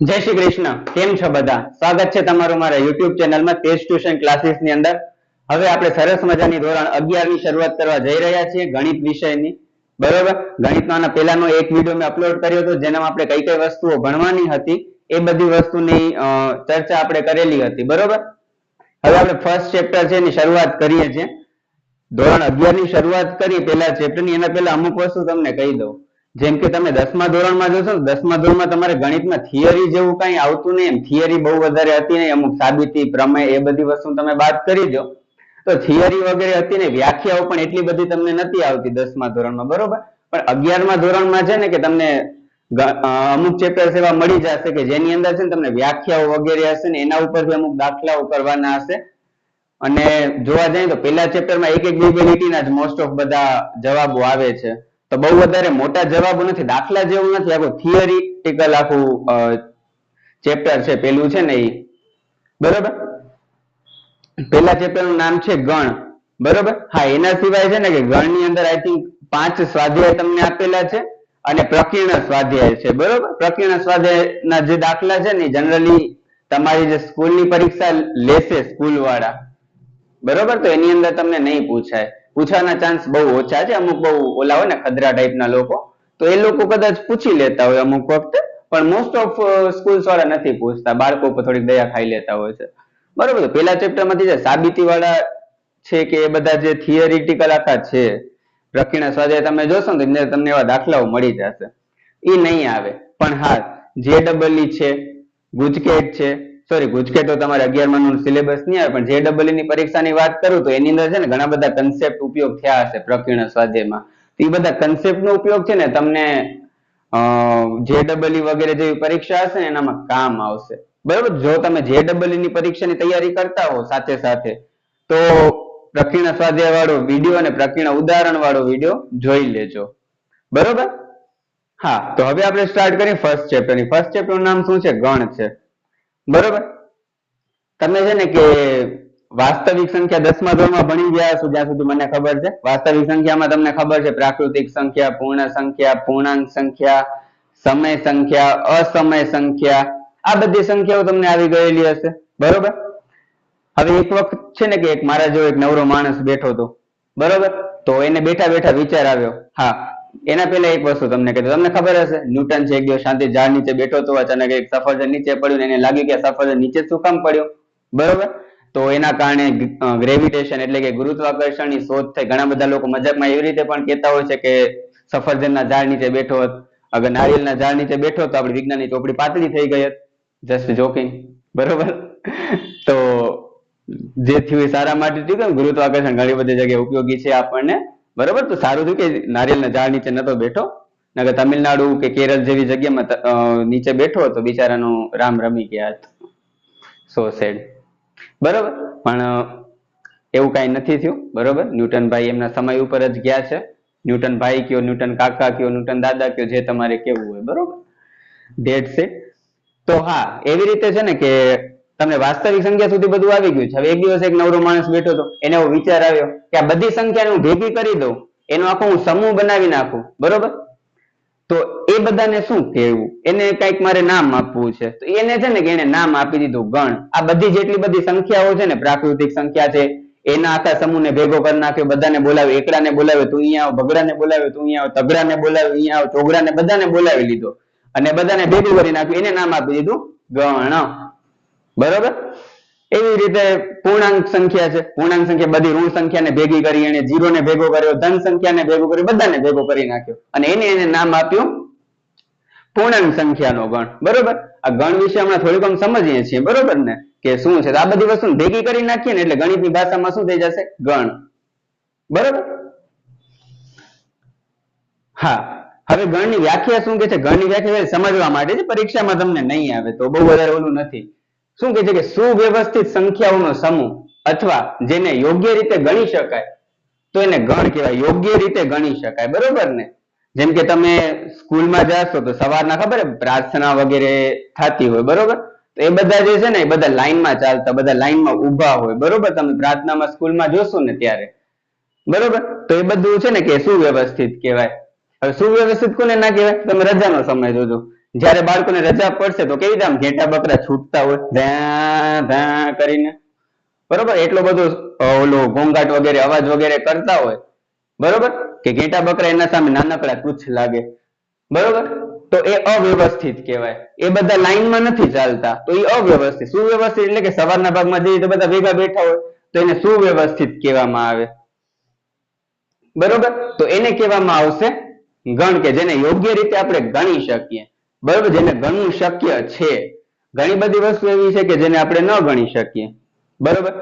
જય શ્રી કૃષ્ણ. કેમ છો બધા? સ્વાગત છે તમારું મારા YouTube ચેનલમાં તેજ ટ્યુશન ક્લાસીસ ની અંદર. હવે આપણે સરસ મજાની ધોરણ 11 ની શરૂઆત કરવા જઈ રહ્યા છીએ ગણિત વિષયની. બરોબર? ગણિતનો પહેલાનો એક વિડિયો મેં અપલોડ કર્યો હતો જેનામાં આપણે કઈ કઈ વસ્તુઓ ભણવાની હતી એ બધી વસ્તુની ચર્ચા આપણે કરેલી હતી. બરોબર? હવે આપણે ફર્સ્ટ ચેપ્ટર છે એની શરૂઆત કરીએ છીએ. ધોરણ 11 ની શરૂઆત કરી પહેલા ચેપ્ટરની એના પહેલા અમુક વસ્તુ તમને કહી દઉં. જેમ કે તમે 10મા ધોરણમાં જોશો ને 10મા ધોરણમાં તમારે ગણિતમાં થિયરી જેવું કંઈ આવતું નહીં. થિયરી બહુ વધારે હતી નહીં. અમુક સાબિતી પ્રમેય એ બધી વસ્તુ તમે બાદ કરી દો તો થિયરી વગેરે હતી ને વ્યાખ્યાઓ પણ એટલી બધી તમને નથી આવતી 10મા ધોરણમાં. બરોબર? પણ 11મા ધોરણમાં છે ને કે તમને અમુક ચેપ્ટર્સ એવા મળી જશે કે જેની અંદર છે ને તમને વ્યાખ્યાઓ વગેરે હશે ને એના ઉપરથી અમુક દાખલાઓ કરવાના હશે. અને જોવા જઈએ તો પહેલા ચેપ્ટરમાં એક બે લીટીના જ મોસ્ટ ઓફ બધા જવાબો આવે છે. તો બહુ વધારે મોટા જવાબો નથી, દાખલા જેવું નથી, આખું થિયરીટિકલ આખું ચેપ્ટર છે પેલું છે ને એ. બરોબર? પહેલા ચેપ્ટર નું નામ છે ગણ. બરોબર? હા, એના સિવાય છે ને કે ગણની અંદર આઈ થિંક 5 સ્વાધ્યાય તમને આપેલા છે અને પ્રકીર્ણ સ્વાધ્યાય છે. બરોબર? પ્રકીર્ણ સ્વાધ્યાયના જે દાખલા છે ને જનરલી તમારી જે સ્કૂલની પરીક્ષા લેશે સ્કૂલ વાળા, બરોબર, તો એની અંદર તમને નહીં પૂછાય. પૂછવાના ચાન્સ બહુ ઓછા છે. અમુક બહુ ઓલા હોય ને ખદરા ટાઈપના લોકો, તો એ લોકો કદાચ પૂછી લેતા હોય અમુક વખતે, પણ મોસ્ટ ઓફ સ્કૂલ્સ વાળા નથી પૂછતા. બાળકો ઉપર થોડીક દયા ખાઈ લેતા હોય છે. બરોબર? પેલા ચેપ્ટર માંથી જે સાબિતી વાળા છે કે એ બધા જે થિયરિટિકલ આખા છે પ્રકીર્ણ સ્વાધ્યાય તમે જોશો ને તો તમને એવા દાખલાઓ મળી જશે. એ નહીં આવે. પણ હા, JEE છે, ગુજકેટ છે, સોરી ગુજકેટ તો તમારે 11મા નું સિલેબસ નહીં આવે, પણ JEE ની પરીક્ષાની વાત કરું તો એની અંદર છે ને ઘણા બધા કન્સેપ્ટ ઉપયોગ થયા હશે પ્રકીર્ણ સ્વાધ્યાયમાં. એ બધા કન્સેપ્ટ નો ઉપયોગ છે ને તમને JEE વગેરે જેવી પરીક્ષા હશે ને એનામાં કામ આવશે. બરોબર? જો તમે JEE ની પરીક્ષાની તૈયારી કરતા હો સાથે સાથે તો પ્રકીર્ણ સ્વાધ્યાય વાળો વિડીયો અને પ્રકીર્ણ ઉદાહરણ વાળો વિડીયો જોઈ લેજો. બરોબર? હા, તો હવે આપણે સ્ટાર્ટ કરીએ ફર્સ્ટ ચેપ્ટર ની. ફર્સ્ટ ચેપ્ટર નું નામ શું છે? ગણ છે. બરોબર? તમે છે ને કે વાસ્તવિક સંખ્યા 10મા ધોરણમાં ભણી ગયા છો જ્યાં સુધી મને ખબર છે. વાસ્તવિક સંખ્યામાં તમને ખબર છે પ્રાકૃતિક સંખ્યા, પૂર્ણ સંખ્યા, પૂર્ણાંક સંખ્યા, સમય સંખ્યા, અસમય સંખ્યા, આ બધી સંખ્યાઓ તમને આવી ગયેલી હશે. બરોબર? હવે એક વખત છે ને કે એક મારા જેવો એક નવરો માણસ બેઠો હતો. બરોબર? તો એને બેઠા બેઠા વિચાર આવ્યો. હા, એના પહેલા એક વસ્તુ તમને કીધું. તમને ખબર હશે ન્યૂટન છે એક દિવસ શાંતિ ઝાડ નીચે બેઠો હતો, અચાનક એક સફરજન નીચે પડ્યું ને એને લાગ્યું કે સફરજન નીચે શું કામ પડ્યું. બરોબર? તો એના કારણે ગ્રેવિટેશન એટલે કે ગુરુત્વાકર્ષણની શોધ થઈ. ઘણા બધા લોકો મજાકમાં એવી રીતે પણ કહેતા હોય છે કે સફરજનના ઝાડ નીચે બેઠો હોત, અગર નારિયેળના ઝાડ નીચે બેઠો તો આપણી વિજ્ઞાનની ચોપડી પાતળી થઈ ગઈ હોત. Just joking. બરોબર? તો જે થયું એ સારા માટે થયું. ગુરુત્વાકર્ષણ ઘણી બધી જગ્યાએ ઉપયોગી છે આપણને. બરોબર? તો સારું થયું કે નારિયેળના ઝાડ નીચે નતો બેઠો, નકર તમિલનાડુ કે કેરળ જેવી જગ્યામાં નીચે બેઠો હતો બિચારાનું રામ રમી ગયા હતા. સો સેડ. બરોબર? પણ એવું કઈ નથી થયું. બરોબર? ન્યૂટનભાઈ એમના સમય ઉપર જ ગયા છે. ન્યૂટન ભાઈ કયો, ન્યૂટન કાકા કયો, ન્યૂટન દાદા કયો, જે તમારે કેવું હોય. બરોબર? That's it. તો હા, એવી રીતે છે ને કે તમને વાસ્તવિક સંખ્યા સુધી બધું આવી ગયું છે. હવે એક દિવસ એક નવરો માણસ બેઠો હતો, એને એવો વિચાર આવ્યો કે આ બધી સંખ્યાને હું ભેગી કરી દઉં, એનો આખો હું સમૂહ બનાવી નાખું. બરોબર? તો એ બધાને શું કહેવું, એને કઈક મારે નામ આપવું છે. તો એને છે ને કે એને નામ આપી દીધું ગણ. આ બધી જેટલી બધી સંખ્યાઓ છે ને પ્રાકૃતિક સંખ્યા છે એના આખા સમૂહને ભેગો કરી નાખ્યો. બધાને બોલાવ્યો, એકડાને બોલાવ્યો, તું અહીંયા આવ, બગડાને બોલાવ્યો, તું અહીંયા આવ, તગડાને બોલાવ્યો, અહીંયા આવ, ચોગડાને, બધાને બોલાવી લીધો અને બધાને ભેગું કરી નાખ્યું. એને નામ આપી દીધું ગણ. બરોબર? એવી રીતે પૂર્ણાંક સંખ્યા છે. પૂર્ણાંક સંખ્યા બધી ઋણ સંખ્યાને ભેગી કરી, એને 0 ને ભેગો કર્યો, ધન સંખ્યાને ભેગો કર્યો, બધાને ભેગો કરી નાખ્યો અને એને નામ આપ્યું પૂર્ણાંક સંખ્યાનો ગણ. બરોબર? આ ગણ વિશે હમણાં થોડીક આમ સમજીએ છીએ. બરોબર ને કે શું છે? આ બધી વસ્તુ ભેગી કરી નાખીએ ને એટલે ગણિતની ભાષામાં શું થઈ જશે? ગણ. બરોબર? હા, હવે ગણની વ્યાખ્યા શું કે છે? ગણની વ્યાખ્યા સમજવા માટે છે, પરીક્ષામાં તમને નહીં આવે તો બહુ વધારે ઓલું નથી. શું કે છે કે સુવ્યવસ્થિત સંખ્યાઓનો સમૂહ અથવા જેને યોગ્ય રીતે ગણી શકાય તો એને ગણ કહેવાય. યોગ્ય રીતે ગણી શકાય. બરોબર ને? જેમ કે તમે સ્કૂલમાં જાશો તો સવારના ખબર પ્રાર્થના વગેરે થતી હોય. બરોબર? તો એ બધા જે છે ને એ બધા લાઈનમાં ચાલતા, બધા લાઈનમાં ઊભા હોય. બરોબર? તમે પ્રાર્થનામાં સ્કૂલમાં જોશો ને ત્યારે. બરોબર? તો એ બધું છે ને કે સુવ્યવસ્થિત કહેવાય. હવે સુવ્યવસ્થિત કોને ના કહેવાય? તમે રજાનો સમય જોજો. જયારે બાળકોને રજા પડશે તો કેવી રીતે આમ ઘેટા બકરા છૂટતા હોય ધા ધા કરીને, બરોબર, એટલો બધો ઓલો ઘોંઘાટ વગેરે અવાજ વગેરે કરતા હોય, બરોબર, કે ઘેટા બકરા એના સામે નાનકડા તુચ્છ લાગે, બરોબર, તો એ અવ્યવસ્થિત કહેવાય. એ બધા લાઈનમાં નથી ચાલતા તો એ અવ્યવસ્થિત. સુવ્યવસ્થિત એટલે કે સવારના ભાગમાં જઈએ તો બધા ભેગા બેઠા હોય તો એને સુવ્યવસ્થિત કહેવામાં આવે, બરોબર. તો એને કહેવામાં આવશે ગણ, કે જેને યોગ્ય રીતે આપણે ગણી શકીએ, બરોબર, જેને ગણવું શક્ય છે. ઘણી બધી વસ્તુ એવી છે કે જેને આપણે ન ગણી શકીએ, બરોબર.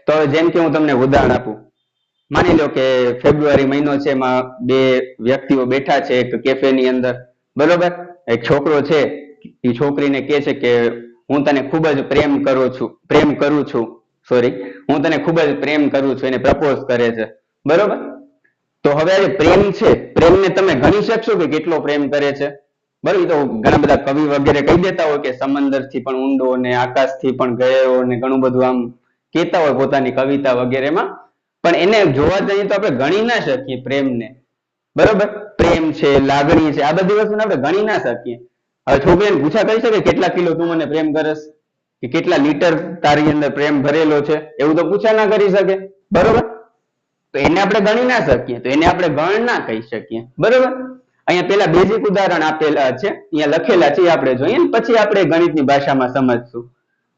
તો જેમ કે હું તમને ઉદાહરણ આપું, માની લો કે ફેબ્રુઆરી મહિનો છે, એમાં બે વ્યક્તિઓ બેઠા છે એક કેફે ની અંદર, બરોબર. એક છોકરો છે એ છોકરીને કહે છે કે હું તને ખૂબ જ પ્રેમ કરું છું, સોરી, હું તને ખૂબ જ પ્રેમ કરું છું, એને પ્રપોઝ કરે છે, બરોબર. તો હવે આ પ્રેમ છે, પ્રેમને તમે ગણી શકશો કે કેટલો પ્રેમ કરે છે? બરોબર, તો ઘણા બધા કવિ વગેરે કહી દેતા હોય કે સમંદર થી પણ ઊંડો ને આકાશ થી પણ ગહેરો ને ઘણું બધું આમ કહેતા હોય પોતાની કવિતા વગેરેમાં, પણ એને જોવા જઈએ તો આપણે ગણી ના શકીએ પ્રેમને, બરોબર. પ્રેમ છે, લાગણી છે, આ બધી વસ્તુને આપણે ગણી ના શકીએ. હવે છોકરીને પૂછા કરી શકે કેટલા કિલો તું મને પ્રેમ કરસ, કે કેટલા લીટર તારી અંદર પ્રેમ ભરેલો છે, એવું તો પૂછા ના કરી શકે, બરોબર. તો એને આપણે ગણી ના શકીએ, તો એને આપણે ગણ ના કહી શકીએ, બરોબર. અહીંયા પેલા બેઝિક ઉદાહરણ આપેલા છે, અહીંયા લખેલા છે, આપણે જોઈએ ને પછી આપણે ગણિતની ભાષામાં સમજશું,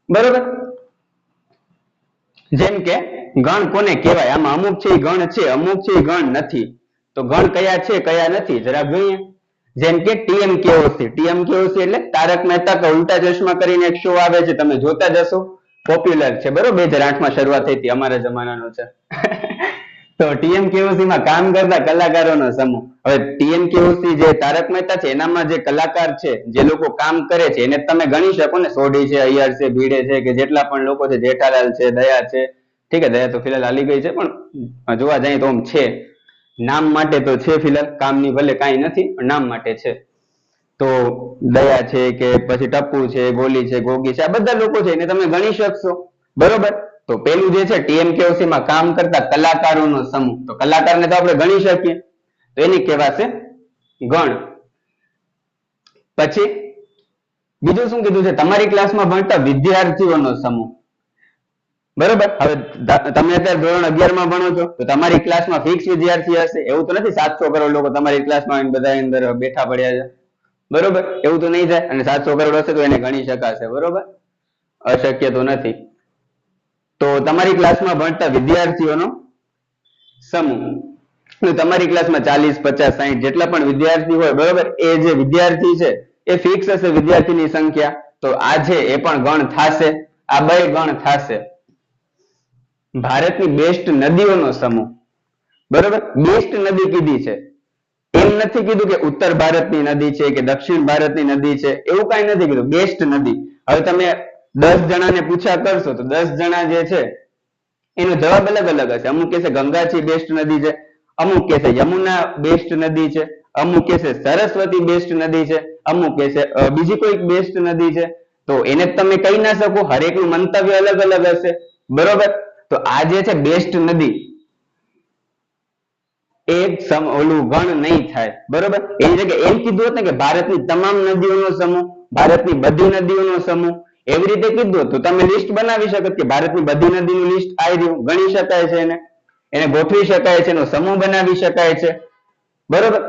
બરોબર. જેમ કે ગણ કોને કહેવાય, આમાં અમુક છે એ ગણ છે, અમુક છે એ ગણ નથી. તો ગણ કયા છે કયા નથી જરા જોઈએ. જેમ કે ટીએમકેઓસી, ટીએમકેઓસી એટલે તારક મહેતા કા ઉલ્ટા ચશ્મા કરીને એક શો આવે છે, તમે જોતા જ હશો, પોપ્યુલર છે, બરોબર, 2008 માં શરૂઆત થઈ હતી, અમારા જમાનાનો છે. તો ટીએમકેઓસી માં કામ કરતા કલાકારોનો સમૂહ. હવે ટીએમકેઓસી જે તારક મહેતા છે એનામાં જે કલાકાર છે, જે લોકો કામ કરે છે, એને તમે ગણી શકો ને, સોઢી છે, અય્યર છે, ભીડે છે, કે જેટલા પણ લોકો છે, જેઠાલાલ છે, દયા છે, ઠીક છે, દયા તો ફિલહાલ હાલી ગઈ છે, પણ જોવા જઈએ તો આમ છે, નામ માટે તો છે, ફિલહાલ કામની ભલે કાંઈ નથી પણ નામ માટે છે. તો દયા છે, કે પછી ટપ્પુ છે, ગોલી છે, ગોગી છે, આ બધા લોકો છે એને તમે ગણી શકશો, બરોબર. તો પેલું જે છે ટીએમકેઓસી માં કામ કરતા કલાકારોનો સમૂહ, તો કલાકારને તો આપણે ગણી શકીએ, તો એની કહેવાશે ગણ. પછી બીજું શું કીધું છે, તમારી ક્લાસમાં ભણતા વિદ્યાર્થીઓનો સમૂહ, બરોબર. હવે તમે અત્યારે ધોરણ 11 માં ભણો છો તો તમારી ક્લાસમાં ફિક્સ વિદ્યાર્થી હશે, એવું તો નથી 700 કરોડ લોકો તમારી ક્લાસમાં બધા અંદર બેઠા પડ્યા છે, બરોબર, એવું તો નહીં થાય. અને 700 કરોડ હશે તો એને ગણી શકાશે, બરોબર, અશક્ય તો નથી. તો તમારી ક્લાસમાં ભણતા વિદ્યાર્થીઓનો સમૂહ, તમારી ક્લાસમાં 40 50 60 જેટલા પણ વિદ્યાર્થી હોય, બરોબર, એ જે વિદ્યાર્થી છે એ ફિક્સ હશે વિદ્યાર્થીની સંખ્યા, તો આ છે એ પણ ગણ થશે, આ બે ગણ થશે. ભારતની બેસ્ટ નદીઓનો સમૂહ, બરોબર, બેસ્ટ નદી કીધી છે, એમ નથી કીધું કે ઉત્તર ભારતની નદી છે કે દક્ષિણ ભારતની નદી છે, એવું કાંઈ નથી કીધું, બેસ્ટ નદી. હવે તમે 10 જણાને પૂછા કરશો તો 10 જણા જે છે એનો જવાબ અલગ અલગ હશે. અમુક કહેશે ગંગાજી બેસ્ટ નદી છે, અમુક કહેશે યમુના બેસ્ટ નદી છે, અમુક કહેશે સરસ્વતી બેસ્ટ નદી છે, અમુક કહેશે બીજી કોઈક બેસ્ટ નદી છે. તો એને તમે કહી ના શકો, હરેકનું મંતવ્ય અલગ અલગ હશે, બરોબર. તો આ જે છે બેસ્ટ નદી એક ઓલું ગણ નહીં થાય, બરોબર. એની જગ્યાએ એમ કીધું હોત ને કે ભારતની તમામ નદીઓનો સમૂહ, ભારતની બધી નદીઓનો સમૂહ, એવી રીતે કીધું તો તમે લિસ્ટ બનાવી શકો કે ભારતની બધી નદીનું લિસ્ટ આવી રહ્યું, ગણી શકાય છે, એને ગોઠવી શકાય છે, એનો સમૂહ બનાવી શકાય છે, બરોબર.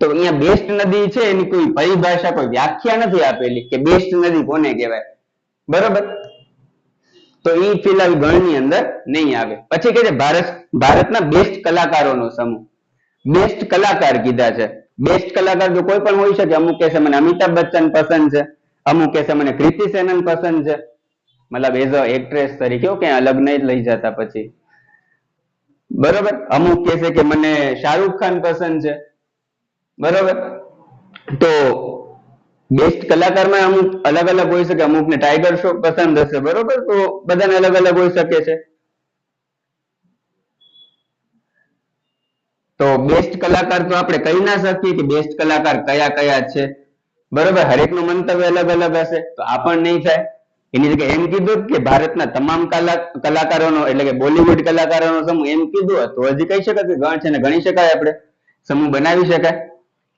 તો અહીંયા બેસ્ટ નદી છે એની કોઈ પરિભાષા, કોઈ વ્યાખ્યા નથી આપેલી કે બેસ્ટ નદી કોને કહેવાય, બરોબર. તો એ ફિલહાલ ગણની અંદર નહીં આવે. પછી કે છે ભારતના બેસ્ટ કલાકારોનો સમૂહ, બેસ્ટ કલાકાર કીધા છે. બેસ્ટ કલાકાર તો કોઈ પણ હોઈ શકે, અમુક કહેશે મને અમિતાભ બચ્ચન પસંદ છે, અમુક કહેશે મને કૃતિ સેનન પસંદ છે, મતલબ એઝ અ એક્ટ્રેસ તરીકે, કે અલગ નહીં લઈ જતા પછી, બરોબર. અમુક કહેશે કે મને શાહરુખ ખાન પસંદ છે, બરોબર. તો બેસ્ટ કલાકારમાં અમુક અલગ અલગ હોઈ શકે, અમુકને ટાઈગર શ્રોફ પસંદ હશે, બરોબર. તો બધાને અલગ અલગ હોઈ શકે છે. તો બેસ્ટ કલાકાર તો આપણે કહી ના શકીએ કે બેસ્ટ કલાકાર કયા કયા છે, બરોબર, હરેકનું મંતવ્ય અલગ અલગ હશે, તો આ પણ નહીં થાય. એની જગ્યાએ એમ કીધું કે ભારતના તમામ કલાકારોનો એટલે કે બોલિવૂડ કલાકારોનો સમૂહ એમ કીધું તો હજી કહી શકાય કે ગણ છે ને ગણી શકાય, આપણે સમૂહ બનાવી શકાય.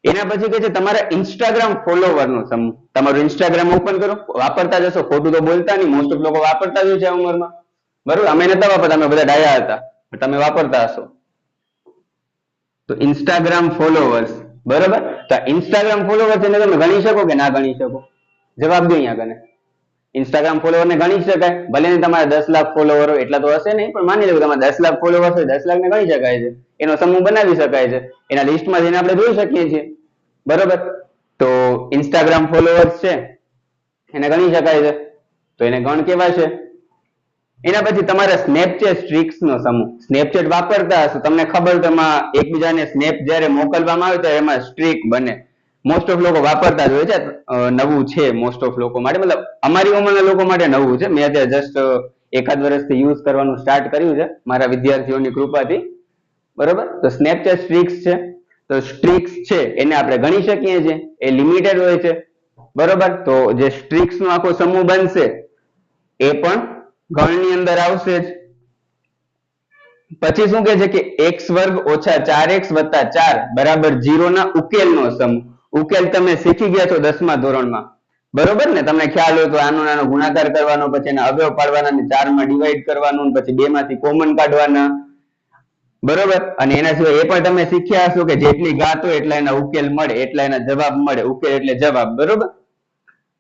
એના પછી કે છે તમારા ઇન્સ્ટાગ્રામ ફોલોવર નો સમૂહ. તમારું ઇન્સ્ટાગ્રામ ઓપન કરો, વાપરતા જશો, ખોટું તો બોલતા નહીં, મોસ્ટ ઓફ લોકો વાપરતા જ હોય છે આ ઉંમરમાં, બરોબર. અમે નતા વાપરતા, અમે બધા ડાયા હતા, તમે વાપરતા હશો. તો ઇન્સ્ટાગ્રામ ફોલોવર્સ, બરોબર. તો ઇન્સ્ટાગ્રામ ફોલોવર્સ એને તમે ગણી શકો કે ના ગણી શકો? જવાબ દો અહીંયા કને. ઇન્સ્ટાગ્રામ ફોલોવર ને ગણી શકાય, ભલે ને તમારે 10 લાખ ફોલોવર હોય, એટલા તો હશે નહીં, પણ માની લો કે તમારે 10 લાખ ફોલોવર હોય, 10 લાખ ને ગણી શકાય છે, એનો સમૂહ બનાવી શકાય છે, એના લિસ્ટમાં જઈને આપણે જોઈ શકીએ છીએ, બરોબર. તો ઇન્સ્ટાગ્રામ ફોલોવર્સ છે એને ગણી શકાય છે, તો એને ગણ કેવાશે. એના પછી તમારા સ્નેપચેટ સ્ટ્રીક્સ નો સમૂહ. સ્નેપચેટ વાપરતા હશો, તમને ખબર, તેમાં એકબીજાને સ્નેપ જ્યારે મોકલવામાં આવે ત્યારે એમાં સ્ટ્રીક બને. મોસ્ટ ઓફ લોકો વાપરતા જ હોય છે, નવું છે મોસ્ટ ઓફ લોકો માટે, મતલબ અમારી ઉંમરના લોકો માટે નવું છે. મેં અત્યારે જસ્ટ એકાદ વર્ષથી યુઝ કરવાનું સ્ટાર્ટ કર્યું છે મારા વિદ્યાર્થીઓની કૃપાથી, બરોબર. તો સ્નેપચેટ સ્ટ્રીક્સ છે, તો સ્ટ્રીક્સ છે એને આપણે ગણી શકીએ છીએ, એ લિમિટેડ હોય છે, બરોબર. તો જે સ્ટ્રીક્સ નો આખો સમૂહ બનશે એ પણ ગણની અંદર આવશે જ. પછી શું કે છે કે x વર્ગ ઓછા 4x વત્તા 4 બરાબર 0 ના ઉકેલ નો સમૂહ. ઉકેલ તમે શીખી ગયા છો 10મા ધોરણમાં, બરોબર ને? તમને ખ્યાલ હોય તો આનો નાનો ગુણાકાર કરવાનો, પછી એના અવયવ પાડવાના, 4 માં ડિવાઈડ કરવાનું, પછી 2 માંથી કોમન કાઢવાના, બરોબર. અને એના સિવાય એ પણ તમે શીખ્યા હશો કે જેટલી ઘાત હોય એટલા એના ઉકેલ મળે, એટલા એના જવાબ મળે. ઉકેલ એટલે જવાબ, બરોબર.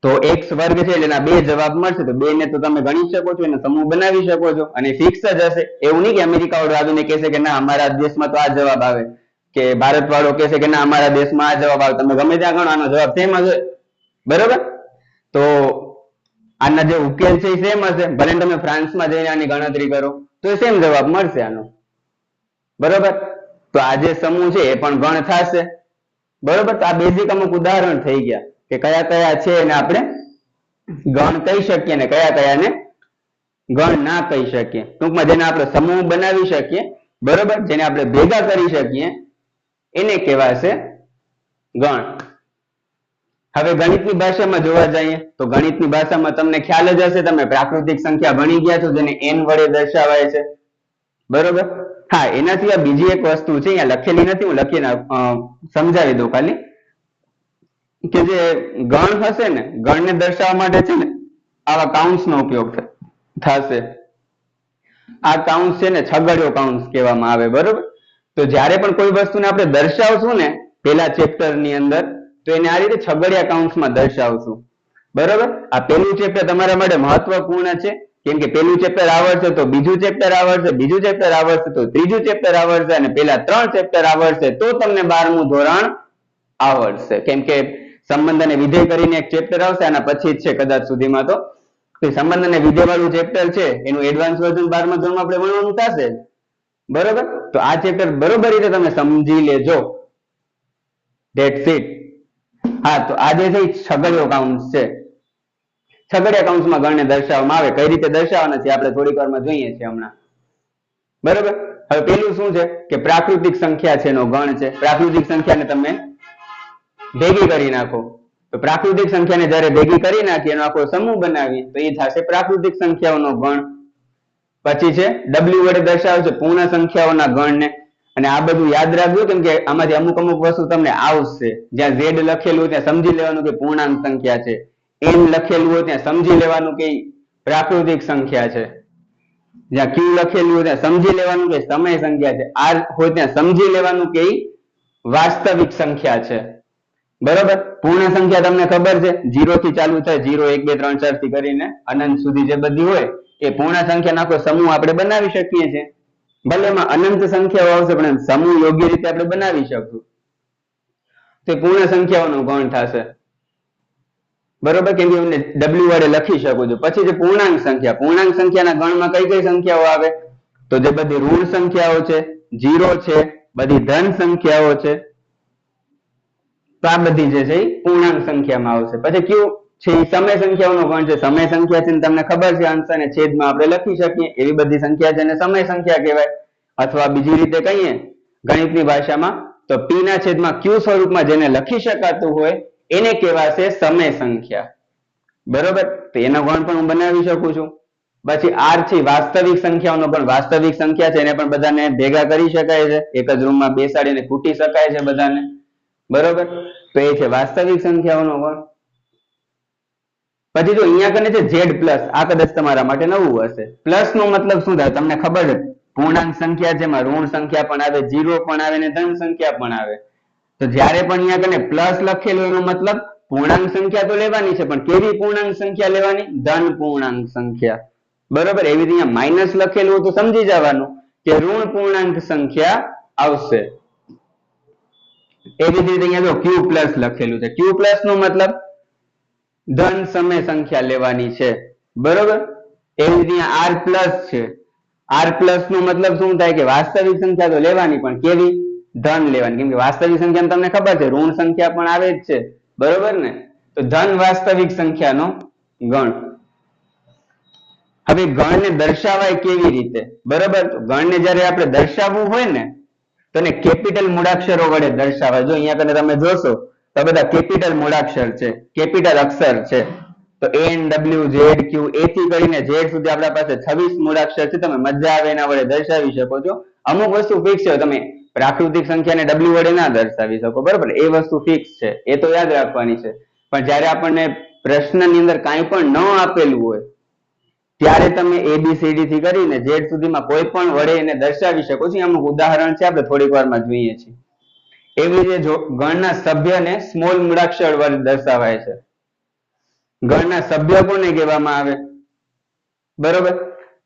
તો x વર્ગ છે એટલે એના 2 જવાબ મળશે, તો 2 ને તો તમે ગણી શકો છો, એનો સમૂહ બનાવી શકો છો, અને ફિક્સ જ હશે. એવું નહીં કે અમેરિકા વાળો આવીને કહેશે કે ના અમારા દેશમાં તો આ જવાબ આવે, કે ભારત વાળો કહેશે કે ના અમારા દેશમાં આ જવાબ આવે. તમે ગમે ત્યાં ગણો આનો જવાબ સેમ હશે, બરોબર. તો આના જે ઉકેલ છે એ સેમ હશે, ભલે તમે ફ્રાન્સમાં જઈને આની ગણતરી કરો તો સેમ જવાબ મળશે આનો, બરોબર. તો આ જે સમૂહ છે એ પણ ગણ થશે, બરોબર. તો આ બેઝિક અમુક ઉદાહરણ થઈ ગયા કે કયા કયા છે એને આપણે ગણ કહી શકીએ ને કયા કયાને ગણ ના કહી શકીએ. ટૂંકમાં જેને આપણે સમૂહ બનાવી શકીએ, બરોબર, જેને આપણે ભેગા કરી શકીએ એને કહેવાશે ગણ. હવે ગણિતની ભાષામાં જોવા જઈએ તો ગણિતની ભાષામાં તમને ખ્યાલ જ હશે, તમે પ્રાકૃતિક સંખ્યા ભણી ગયા છો જેને n વડે દર્શાવાય છે, બરોબર. હા, એના સિવાય બીજી એક વસ્તુ છે, અહીંયા લખેલી નથી, હું લખીને સમજાવી દઉં ખાલી, કે જે ગણ હશે ને, ગણને દર્શાવવા માટે છે ને આવા કાઉન્સ નો ઉપયોગ થશે. આ કાઉન્સ છે ને છગડીયો કાઉન્સ કહેવામાં આવે, બરોબર. તો જ્યારે પણ કોઈ વસ્તુને આપણે દર્શાવશું ને પેલા ચેપ્ટર ની અંદર, તો એને આ રીતે છગડીયા કાઉન્સમાં દર્શાવશું, બરોબર. આ પેલું ચેપ્ટર તમારા માટે મહત્વપૂર્ણ છે, કેમ કે પેલું ચેપ્ટર આવડશે તો બીજું ચેપ્ટર આવડશે, બીજું ચેપ્ટર આવડશે તો ત્રીજું ચેપ્ટર આવડશે, અને પેલા 3 ચેપ્ટર આવડશે તો તમને 12મું ધોરણ આવડશે. કેમ કે સંબંધ અને વિધેય કરીને એક ચેપ્ટર આવશે આના પછી જ છે કદાચ સુધીમાં, તો સંબંધ અને વિધેય વાળું ચેપ્ટર છે એનું એડવાન્સ વર્ઝન 12મા ધોરણમાં આપણે ભણવાનું થશે, બરોબર. તો આ ચેપ્ટર બરોબર રીતે તમે સમજી લેજો, ધેટ્સ ઇટ. હા, તો આ જે છે છગડીયો કાઉન્સ છે. છગડીયા કાઉન્સમાં ગણને દર્શાવવામાં આવે, કઈ રીતે દર્શાવવાના છે આપણે થોડીક વારમાં જોઈએ છીએ હમણાં, બરોબર. હવે પેલું શું છે કે પ્રાકૃતિક સંખ્યા છે એનો ગણ છે. પ્રાકૃતિક સંખ્યાને તમે ભેગી કરી નાખો, તો પ્રાકૃતિક સંખ્યાને જ્યારે ભેગી કરી નાખી એનો આખો સમૂહ બનાવી તો એ થશે પ્રાકૃતિક સંખ્યાઓનો ગણ. પછી છે w વડે દર્શાવે છે પૂર્ણ સંખ્યાઓના ગણને, અને આ બધું યાદ રાખજો કેમ કે આમાંથી અમુક અમુક વસ્તુ તમને આવશે. જ્યાં z લખેલું હોય ત્યાં સમજી લેવાનું કે પૂર્ણાંક સંખ્યા છે, n લખેલું હોય ત્યાં સમજી લેવાનું કે પ્રાકૃતિક સંખ્યા છે, જ્યાં q લખેલું હોય ત્યાં સમજી લેવાનું કે સમય સંખ્યા છે, r હોય ત્યાં સમજી લેવાનું કે વાસ્તવિક સંખ્યા છે, બરોબર. પૂર્ણ સંખ્યા તમને ખબર છે 0 થી ચાલુ થાય, 0 1 2 3 4 થી કરીને અનંત સુધી જે બધી હોય એ પૂર્ણ સંખ્યાનો આખો સમૂહ આપણે બનાવી શકીએ છીએ. ભલે એમાં અનંત સંખ્યાઓ આવશે પણ સમૂહ યોગ્ય રીતે આપણે બનાવી શકશું, તે પૂર્ણ સંખ્યાઓનો ગણ થશે, બરોબર. કેમ કે એમને w વડે લખી શકો છો. પછી જે પૂર્ણાંક સંખ્યા, પૂર્ણાંક સંખ્યાના ગણમાં કઈ કઈ સંખ્યાઓ આવે, તો જે બધી ઋણ સંખ્યાઓ છે, 0 છે, બધી ધન સંખ્યાઓ છે, તો આ બધી જે છે એ પૂર્ણાંક સંખ્યામાં આવશે. પછી કયું છે એ સમય સંખ્યાઓનો ગણ છે. સમય સંખ્યા છે તમને ખબર છે, અંશ અને છેદમાં આપણે લખી શકીએ એવી બધી સંખ્યા છે એને સમય સંખ્યા કહેવાય. અથવા બીજી રીતે કહીએ ગણિતની ભાષામાં તો p ના છેદમાં q સ્વરૂપમાં જેને લખી શકાતું હોય એને કહેવાશે સમય સંખ્યા, બરોબર. તો એનો ગણ પણ હું બનાવી શકું છું. પછી r છે વાસ્તવિક સંખ્યાઓનો ગણ. વાસ્તવિક સંખ્યા છે એને પણ બધાને ભેગા કરી શકાય છે, એક જ રૂમમાં બેસાડીને કૂટી શકાય છે બધાને, બરોબર, તો એ છે વાસ્તવિક સંખ્યાઓનો ગણ. પછી જો અહીંયા કને છે z પ્લસ, આ કદાચ તમારા માટે નવું હશે. પ્લસ નો મતલબ શું થાય તમને ખબર છે? પૂર્ણાંક સંખ્યા જેમાં ઋણ સંખ્યા પણ આવે, 0 પણ આવે ને ધન સંખ્યા પણ આવે. તો જ્યારે પણ અહીંયા કને પ્લસ લખેલું એનો મતલબ પૂર્ણાંક સંખ્યા તો લેવાની છે, પણ કેવી પૂર્ણાંક સંખ્યા લેવાની? ધન પૂર્ણાંક સંખ્યા. બરોબર, એવી રીતે અહીંયા માઇનસ લખેલું તો સમજી જવાનું કે ઋણ પૂર્ણાંક સંખ્યા આવશે. એવી જ રીતે અહીંયા જો q પ્લસ લખેલું છે, q પ્લસ નો મતલબ ધન સમય સંખ્યા લેવાની છે. બરોબર, એવી રીતે r પ્લસ છે, r પ્લસ નો મતલબ શું થાય કે વાસ્તવિક સંખ્યા તો લેવાની પણ કેવી? ધન લેવાની, કેમ કે વાસ્તવિક સંખ્યા તમને ખબર છે ઋણ સંખ્યા પણ આવે જ છે. બરોબર ને, તો ધન વાસ્તવિક સંખ્યાનો ગણ. હવે ગણને દર્શાવાય કેવી રીતે? બરોબર, તો ગણને જ્યારે આપણે દર્શાવવું હોય ને તો એને કેપિટલ મૂળાક્ષરો વડે દર્શાવાય. જો અહીંયા કને તમે જોશો તો બધા કેપિટલ મૂળાક્ષર છે, કેપિટલ અક્ષર છે. તો n w z q a થી કરીને z સુધી આપણા પાસે 26 મૂળાક્ષર છે. તમે મજા આવે એના વડે દર્શાવી શકો છો. અમુક વસ્તુ ફિક્સ છે, તમે પ્રાકૃતિક સંખ્યાને w વડે ના દર્શાવી શકો. બરોબર, એ વસ્તુ ફિક્સ છે, એ તો યાદ રાખવાની છે. પણ જ્યારે આપણને પ્રશ્નની અંદર કાંઈ પણ ન આપેલું હોય ત્યારે તમે ABCD થી કરીને Z સુધીમાં કોઈ પણ વડે એને દર્શાવી શકો છો. અમુક ઉદાહરણ છે, આપણે થોડીક વારમાં જોઈએ છીએ. એવી રીતે જો ગણના સભ્યને સ્મોલ મૂળાક્ષર વડે દર્શાવાય છે. ગણના સભ્ય કોને કહેવામાં આવે? બરોબર,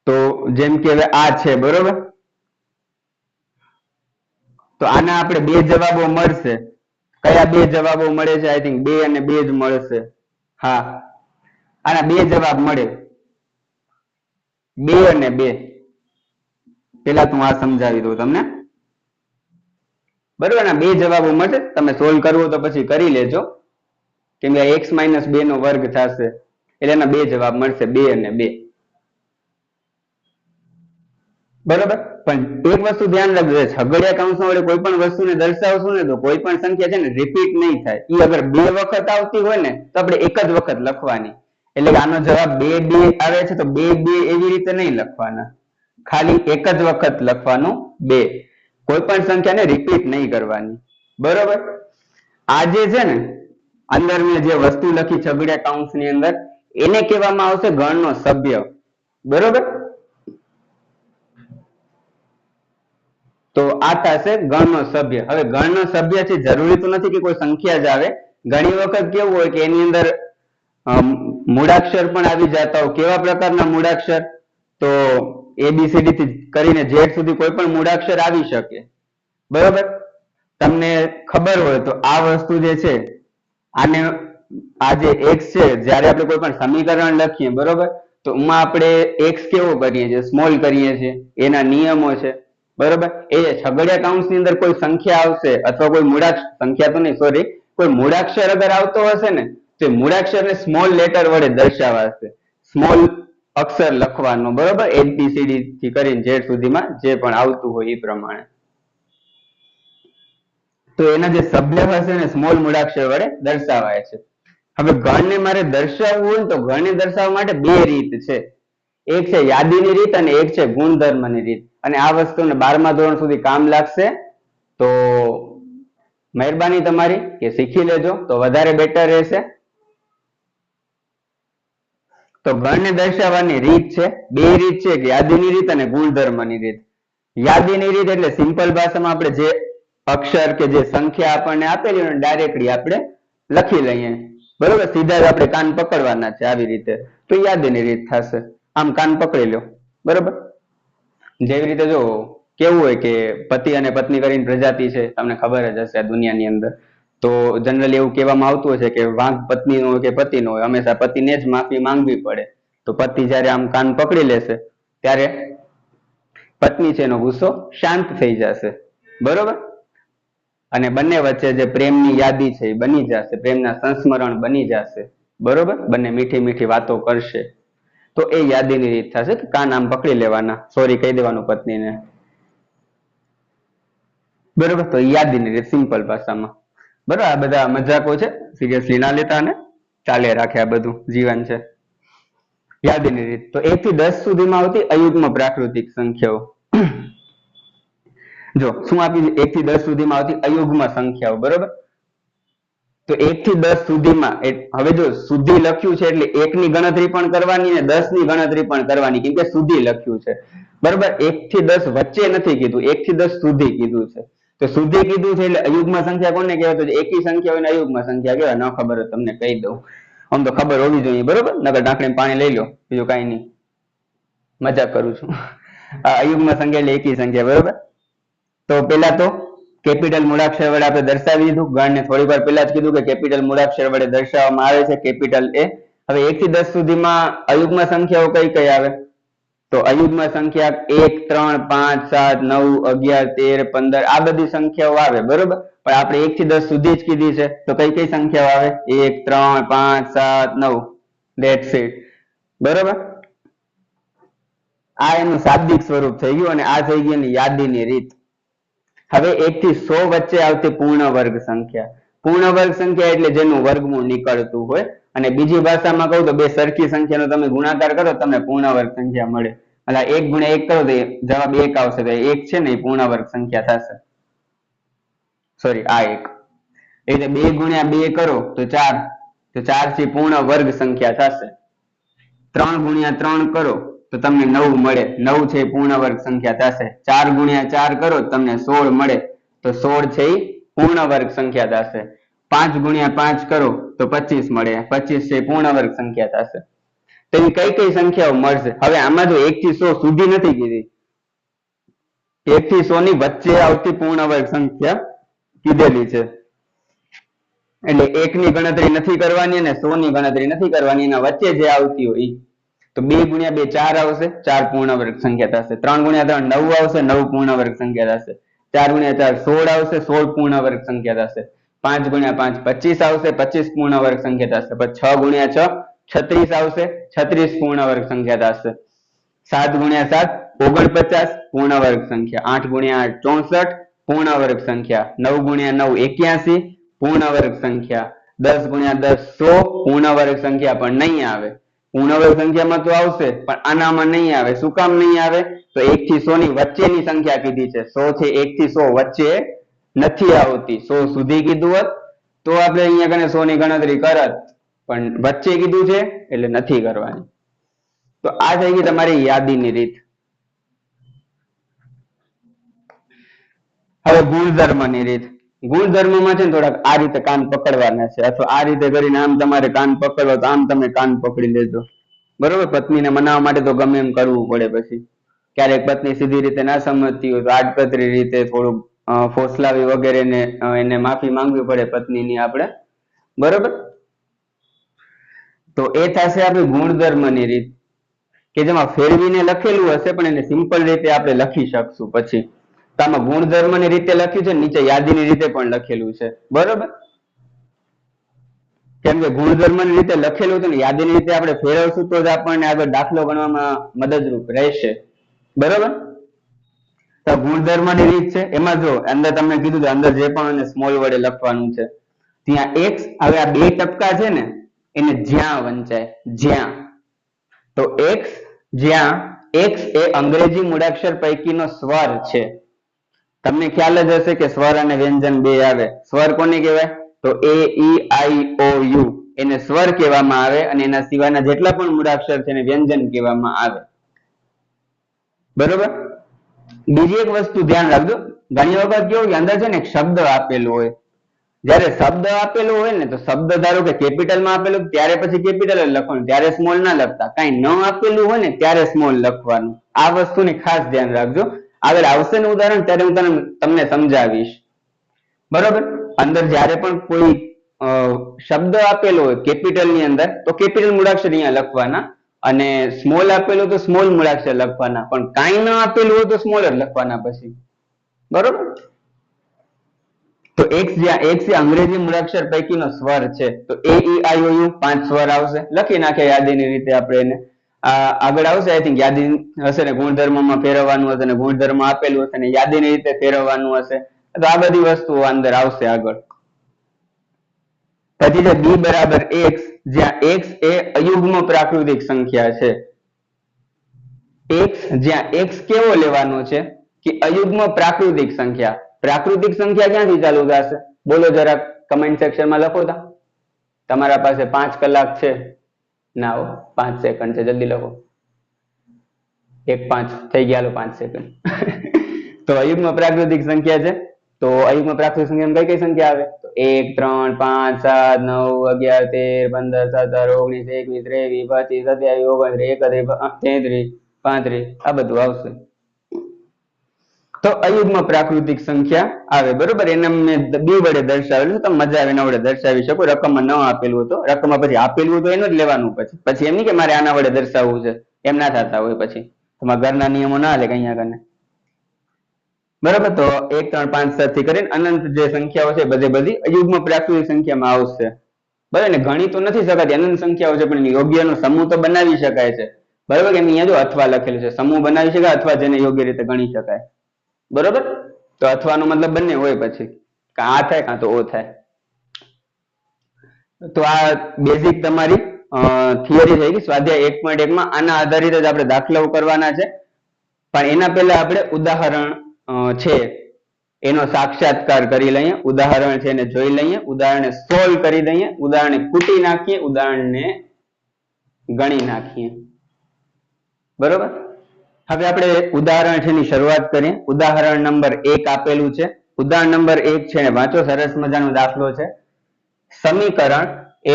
તો જેમ કે હવે આ છે. બરોબર, તો આના આપણે બે જવાબો મળશે. કયા બે જવાબો મળે છે? આઈ થિંક 2 અને 2 જ મળશે. હા, આના બે જવાબ મળે, 2 અને 2. પેલા હું આ સમજાવી દઉં તમને. બરોબર, ના બે જવાબો મળશે. તમે સોલ્વ કરવું તો પછી કરી લેજો, કેમ કે x - 2 નો વર્ગ થશે એટલે એના બે જવાબ મળશે, 2 અને 2. બરોબર, પણ એક વસ્તુ ધ્યાન રાખજો, છગડીયા કૌંસ વડે કોઈ પણ વસ્તુને દર્શાવશું ને તો કોઈ પણ સંખ્યા છે ને રિપીટ નહીં થાય. એ અગર બે વખત આવતી હોય ને તો આપણે એક જ વખત લખવાની. એટલે આનો જવાબ 2 2 આવે છે તો 2 2 એવી રીતે નહીં લખવાના, ખાલી એક જ વખત લખવાનું 2. કોઈ પણ સંખ્યાને રિપીટ નહીં કરવાની. બરોબર, આ જે છે ને અંદર મેં જે વસ્તુ લખી છગડીયા કૌંસની અંદર એને કહેવામાં આવશે ગણનો સભ્ય. બરોબર, તો આ થશે ગણનો સભ્ય. હવે ગણનો સભ્ય છે જરૂરી તો નથી કે કોઈ સંખ્યા જ આવે. ઘણી વખત કેવું હોય કે એની અંદર મૂળાક્ષર પણ આવી જતા હોય. કેવા પ્રકારના મૂળાક્ષર? તો ABCD થી કરીને Z સુધી કોઈ પણ મૂળાક્ષર આવી શકે. બરોબર, તમને ખબર હોય તો આ વસ્તુ જે છે આને આ જે x છે, જ્યારે આપણે કોઈ પણ સમીકરણ લખીએ બરોબર, તો એમાં આપણે x કેવો કરીએ છીએ? સ્મોલ કરીએ છીએ. એના નિયમો છે. બરોબર, એ છગડીયા કૌંસની અંદર કોઈ સંખ્યા આવશે અથવા કોઈ મૂળાક્ષર, સંખ્યા તો નહીં સોરી, કોઈ મૂળાક્ષર અગર આવતો હશે ને તો મૂળાક્ષરને સ્મોલ લેટર વડે દર્શાવાશે. સ્મોલ અક્ષર લખવાનો. બરોબર, ABCD થી કરીને Z સુધીમાં જે પણ આવતું હોય એ પ્રમાણે. તો એના જે સભ્ય હશે ને સ્મોલ મૂળાક્ષર વડે દર્શાવાય છે. હવે ગણને મારે દર્શાવવું હોય તો ગણને દર્શાવવા માટે બે રીત છે. એક છે યાદીની રીત અને એક છે ગુણધર્મની રીત. અને આ વસ્તુને 12મા ધોરણ સુધી કામ લાગશે, તો મહેરબાની તમારી કે શીખી લેજો તો વધારે બેટર રહેશે. તો ગણને દર્શાવવાની રીત છે, બે રીત છે, કે યાદીની રીત અને ગુણધર્મની રીત. યાદીની રીત એટલે સિમ્પલ ભાષામાં આપણે જે અક્ષર કે જે સંખ્યા આપણને આપેલી હોય ડાયરેક્ટલી આપણે લખી લઈએ. બરોબર, સીધા જ આપણે કાન પકડવાના છે આવી રીતે, તો યાદીની રીત થશે. આમ કાન પકડી લો. બરોબર, જેવી રીતે જો કેવું હોય કે પતિ અને પત્ની કરીને પ્રજાતિ છે, તમને ખબર જ હશે આ દુનિયાની અંદર. તો જનરલી એવું કહેવામાં આવતું હશે કે વાંક પત્નીનો હોય કે પતિનો હોય, હંમેશા પતિને જ માફી માંગવી પડે. તો પતિ જ્યારે આમ કાન પકડી લેશે ત્યારે પત્ની છે એનો ગુસ્સો શાંત થઈ જશે. બરોબર, અને બંને વચ્ચે જે પ્રેમની યાદી છે એ બની જશે, પ્રેમના સંસ્મરણ બની જશે. બરોબર, બંને મીઠી મીઠી વાતો કરશે. તો એ યાદીની રીત થશે કે કાન આમ પકડી લેવાના, સોરી કહી દેવાનું પત્નીને. બરોબર, તો યાદીની રીત સિમ્પલ ભાષામાં. બરોબર, આ બધા મજાકો છે, સિરિયસલી ના લેતા અને ચાલે રાખે, આ બધું જીવન છે. યાદીની રીત તો 1 થી 10 સુધીમાં આવતી અયુગ્મ પ્રાકૃતિક સંખ્યાઓ. જો શું આપી? 1 થી 10 સુધીમાં આવતી અયુગ્મ સંખ્યાઓ. બરોબર, તો 1 થી 10 સુધીમાં હવે જો સુધી લખ્યું છે એટલે 1 ની ગણતરી પણ કરવાની અને 10 ની ગણતરી પણ કરવાની, કેમ કે સુધી લખ્યું છે બરોબર. 1 થી 10 વચ્ચે નથી કીધું, 1 થી 10 સુધી કીધું છે. તો સુધી કીધું છે એટલે અયુગ્મ સંખ્યા કોને કહેવાય? તો એકી સંખ્યા હોય ને અયુગ્મ સંખ્યા કહેવાય. ન ખબર હોય તમને કહી દઉં, આમ તો ખબર હોવી જોઈએ બરોબર, નકર ઢાંકણીમાં પાણી લઈ લો, બીજું કાંઈ નહીં, મજાક કરું છું. અયુગ્મ સંખ્યા એટલે એકી સંખ્યા બરોબર. તો પેલા તો કેપિટલ મૂળાક્ષર વડે આપણે દર્શાવી દીધું. ગણને થોડી વાર પહેલા જ કીધું કે કેપિટલ મૂળાક્ષર વડે દર્શાવવામાં આવે છે, કેપિટલ એ. હવે 1 થી 10 સુધીમાં અયુગ્મ સંખ્યાઓ કઈ કઈ આવે? તો અયુગ્મ સંખ્યા 1 3 5 7 9 11 13 15 આ બધી સંખ્યાઓ આવે બરોબર. પણ આપણે 1 થી 10 સુધી જ કીધી છે, તો કઈ કઈ સંખ્યાઓ આવે? 1 3 5 7 9, ધેટ્સ ઇટ બરોબર. આ એનું શાબ્દિક સ્વરૂપ થઈ ગયું અને આ થઈ ગઈ એની યાદીની રીત. હવે 1 થી 100 વચ્ચે આવતી પૂર્ણ વર્ગ સંખ્યા. પૂર્ણ વર્ગ સંખ્યા એટલે જેનું વર્ગમૂળ નીકળતું હોય, અને બીજી ભાષામાં કહું તો બે સરખી સંખ્યાનો તમે ગુણાકાર કરો તમને પૂર્ણ વર્ગ સંખ્યા મળે. એટલે 1 ગુણ્યા 1 કરો તો જવાબ 1 આવશે, તો 1 છે ને એ પૂર્ણ વર્ગ સંખ્યા થશે. સોરી, આ 1 એટલે 2 ગુણ્યા 2 કરો તો 4, તો 4 થી પૂર્ણ વર્ગ સંખ્યા થશે. 3 ગુણ્યા 3 કરો તો તમને 9 મળે, 9 છે પૂર્ણ વર્ગ સંખ્યા થશે. 4 ગુણ્યા 4 કરો તમને 16 મળે, તો 16 છે એ પૂર્ણ વર્ગ સંખ્યા થશે. 5 ગુણ્યા 5 કરો તો 25 મળે, 25 છે પૂર્ણ વર્ગ સંખ્યા થશે. તો એવી કઈ કઈ સંખ્યાઓ મળશે? હવે આમાં જો 1 થી 100 સુધી નથી કીધી, 1 થી 100 ની વચ્ચે આવતી પૂર્ણ વર્ગ સંખ્યા કીધેલી છે. એટલે 1 ની ગણતરી નથી કરવાની અને 100 ની ગણતરી નથી કરવાની, એના વચ્ચે જે આવતી હોય ઈ. તો 2 ગુણ્યા 2 4 આવશે, 4 પૂર્ણ વર્ગ સંખ્યા થશે. 3 ગુણ્યા 3 9 આવશે, 9 પૂર્ણ વર્ગ સંખ્યા થશે. 4 ગુણ્યા 4 16 આવશે, 16 પૂર્ણ વર્ગ સંખ્યા થશે. 5 ગુણ્યા 5 25 આવશે, 25 પૂર્ણ વર્ગ સંખ્યા થશે. પછી 6 ગુણ્યા 6 36 આવશે, 36 પૂર્ણ વર્ગ સંખ્યા થશે. 7 ગુણ્યા 7 49 પૂર્ણ વર્ગ સંખ્યા. 8 ગુણ્યા 8 64 પૂર્ણ વર્ગ સંખ્યા. 9 ગુણ્યા 9 81 પૂર્ણ વર્ગ સંખ્યા. 10 ગુણ્યા 10 100 પૂર્ણ વર્ગ સંખ્યા પણ નહીં આવે. પૂર્ણ વર્ગ સંખ્યામાં તો આવશે પણ આનામાં નહીં આવે. શું કામ નહીં આવે? તો 1 થી 100 ની વચ્ચેની સંખ્યા કીધી છે. 100 છે 1 થી 100 વચ્ચે નથી આવતી. 100 સુધી કીધું હોત તો આપણે અહીંયા કને 100 ની ગણતરી કરત, પણ વચ્ચે કીધું છે એટલે નથી કરવાની. તો આ થઈ ગઈ તમારી યાદીની રીત. હવે ગુણધર્મની રીત. ગુણધર્મમાં છે ને થોડાક આ રીતે કાન પકડવાના છે, અથવા આ રીતે કરીને આમ તમારે કાન પકડવા તો આમ તમે કાન પકડી લેજો બરોબર. પત્નીને મનાવવા માટે તો ગમે એમ કરવું પડે. પછી ક્યારેક પત્ની સીધી રીતે ના સમજતી હોય તો આડકતરી રીતે થોડુંક ફોસલાવી વગેરે એને માફી માંગવી પડે પત્નીની આપણે બરોબર. તો એ થશે આપણી ગુણધર્મની રીત, કે જેમાં ફેરવીને લખેલું હશે પણ એને સિમ્પલ રીતે આપણે લખી શકશું. પછી તો આમાં ગુણધર્મની રીતે લખ્યું છે, નીચે યાદીની રીતે પણ લખેલું છે બરોબર. કેમ કે ગુણધર્મની રીતે લખેલું છે ને યાદીની રીતે આપણે ફેરવશું તો જ આપણને આગળ દાખલો ગણવામાં મદદરૂપ રહેશે બરોબર. તો ગુણધર્મની રીત છે એમાં જો અંદર તમને કીધું અંદર જે પણ સ્મોલ વડે લખવાનું છે. ત્યાં x, હવે આ બે ટપકા છે ને એને જ્યાં વંચાય, જ્યાં. તો x જ્યાં x એ અંગ્રેજી મૂળાક્ષર પૈકીનો સ્વર છે. તમને ખ્યાલ જ હશે કે સ્વર અને વ્યંજન બે આવે. સ્વર કોને કહેવાય? તો a e i o u એને સ્વર કહેવામાં આવે, અને એના સિવાયના જેટલા પણ મૂળાક્ષર છે એને વ્યંજન કહેવામાં આવે બરોબર. બીજી એક વસ્તુ ધ્યાન રાખજો, ઘણી વખત કેવું કે અંદર છે ને એક શબ્દ આપેલું હોય. જ્યારે શબ્દ આપેલું હોય ને તો શબ્દ ધારો કે કેપિટલમાં આપેલું ત્યારે પછી કેપિટલ જ લખવાનું, ત્યારે સ્મોલ ના લખતા. કાંઈ ન આપેલું હોય ને ત્યારે સ્મોલ લખવાનું. આ વસ્તુની ખાસ ધ્યાન રાખજો. આગળ આવશે ને ઉદાહરણ ત્યારે હું તમને સમજાવીશ બરોબર. અંદર જ્યારે પણ કોઈ શબ્દ આપેલો હોય કેપિટલ ની અંદર તો કેપિટલ મૂળાક્ષર અહીંયા લખવાના, અને સ્મોલ આપેલું તો સ્મોલ મૂળાક્ષર લખવાના, પણ કાંઈ ન આપેલું હોય તો સ્મોલ જ લખવાના પછી બરોબર. તો x જ્યાં x એ અંગ્રેજી મૂળાક્ષર પૈકીનો સ્વર છે, તો a e i o u 5 સ્વર આવશે. લખી નાખે યાદીની રીતે આપણે એને. આગળ આવશે આઈ થિંક યાદી હશે ને ગુણધર્મમાં ફેરવવાનું હશે ને ગુણધર્મ આપેલું હશે ને યાદીની રીતે ફેરવવાનું હશે. તો આ બધી વસ્તુઓ અંદર આવશે આગળ. પછી છે b બરાબર x, જ્યાં x એ અયુગ્મ પ્રાકૃતિક સંખ્યા છે. x જ્યાં x કેવો લેવાનો છે? કે અયુગ્મ પ્રાકૃતિક સંખ્યા. પ્રાકૃતિક સંખ્યા ક્યાંથી ચાલુ થશે? બોલો જરાક, કમેન્ટ સેક્શનમાં લખો તા. તમારા પાસે 5 કલાક છે ના હો 5 સેકન્ડ છે, જલ્દી લખો. 1-5 થઈ ગયા, 5 સેકન્ડ. તો અયુગ્મ પ્રાકૃતિક સંખ્યા છે. તો અયુગ્મ પ્રાકૃતિક સંખ્યામાં કઈ કઈ સંખ્યા આવે? તો 1 3 5 7 9 11 13 15 17 18 19 20 21 27 29 33 આ બધું આવશે. તો અયુગ્મ પ્રાકૃતિક સંખ્યા આવે, બરોબર. એને મેં બે વડે દર્શાવેલું, તમે મજા આવે એના વડે દર્શાવી શકો. રકમમાં ન આપેલું તો રકમમાં પછી આપેલું તો એનું જ લેવાનું. પછી એમ નહીં કે મારે આના વડે દર્શાવવું છે, એમ ના થતા હોય. પછી તમારા ઘરના નિયમો ના હાલે કઈ આગળ, બરાબર. તો 1 3 5 7 થી કરીને અનંત જે સંખ્યાઓ છે બધી અયુગ્મ પ્રાકૃતિક સંખ્યામાં આવશે, બરાબર. ને ગણી તો નથી શકાતી અનંત સંખ્યાઓ છે, પણ યોગ્યનો સમૂહ તો બનાવી શકાય છે, બરાબર. કે અહીંયા જો અથવા લખેલું છે, સમૂહ બનાવી શકાય અથવા જેને યોગ્ય રીતે ગણી શકાય, બરોબર. તો અથવાનો મતલબ બંને હોય, પછી કાં આ થાય કાં તો ઓ થાય. તો આ બેઝિક તમારી થિયરી થઈ ગઈ સ્વાધ્યાય 1.1 માં. આના આધારિત જ આપણે દાખલાઓ કરવાના છે, પણ એના પહેલા આપણે ઉદાહરણ છે એનો સાક્ષાત્કાર કરી લઈએ. ઉદાહરણ છે એને જોઈ લઈએ, ઉદાહરણને સોલ્વ કરી દઈએ, ઉદાહરણને કૂટી નાખીએ, ઉદાહરણને ગણી નાખીએ, બરોબર. હવે આપણે ઉદાહરણ છે ની શરૂઆત કરીએ. ઉદાહરણ નંબર 1 આપેલું છે. ઉદાહરણ નંબર 1 છે ને વાંચો, સરસ મજાનો દાખલો છે. સમીકરણ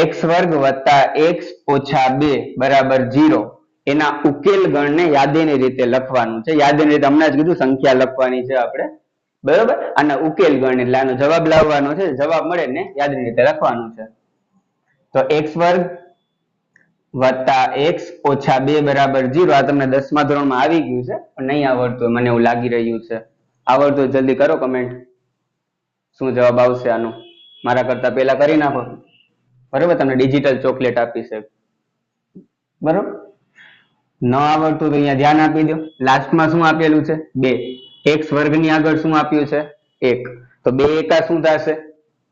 x વર્ગ વત્તા x ઓછા 2 બરાબર 0 એના ઉકેલ ગણને યાદીની રીતે લખવાનું છે. યાદીની રીતે હમણાં જ કીધું, સંખ્યા લખવાની છે આપણે, બરોબર. આના ઉકેલ ગણ એટલે આનો જવાબ લાવવાનો છે, જવાબ મળે ને યાદીની રીતે લખવાનું છે. તો x વર્ગ વત્તા x ઓછા 2 બરાબર 0 આ તમને 10મા ધોરણમાં આવી ગયું છે, પણ નહીં આવડતું મને એવું લાગી રહ્યું છે. આવડતું જલ્દી કરો કમેન્ટ, શું જવાબ આવશે આનો. મારા કરતા પહેલા કરી નાખો, બરોબર. તમને ડિજિટલ ચોકલેટ આપી છે, બરોબર. ન આવડતું તો અહીંયા ધ્યાન આપી દો. લાસ્ટમાં શું આપેલું છે? 2. x વર્ગની આગળ શું આપ્યું છે? 1. તો 2 એકા શું થશે?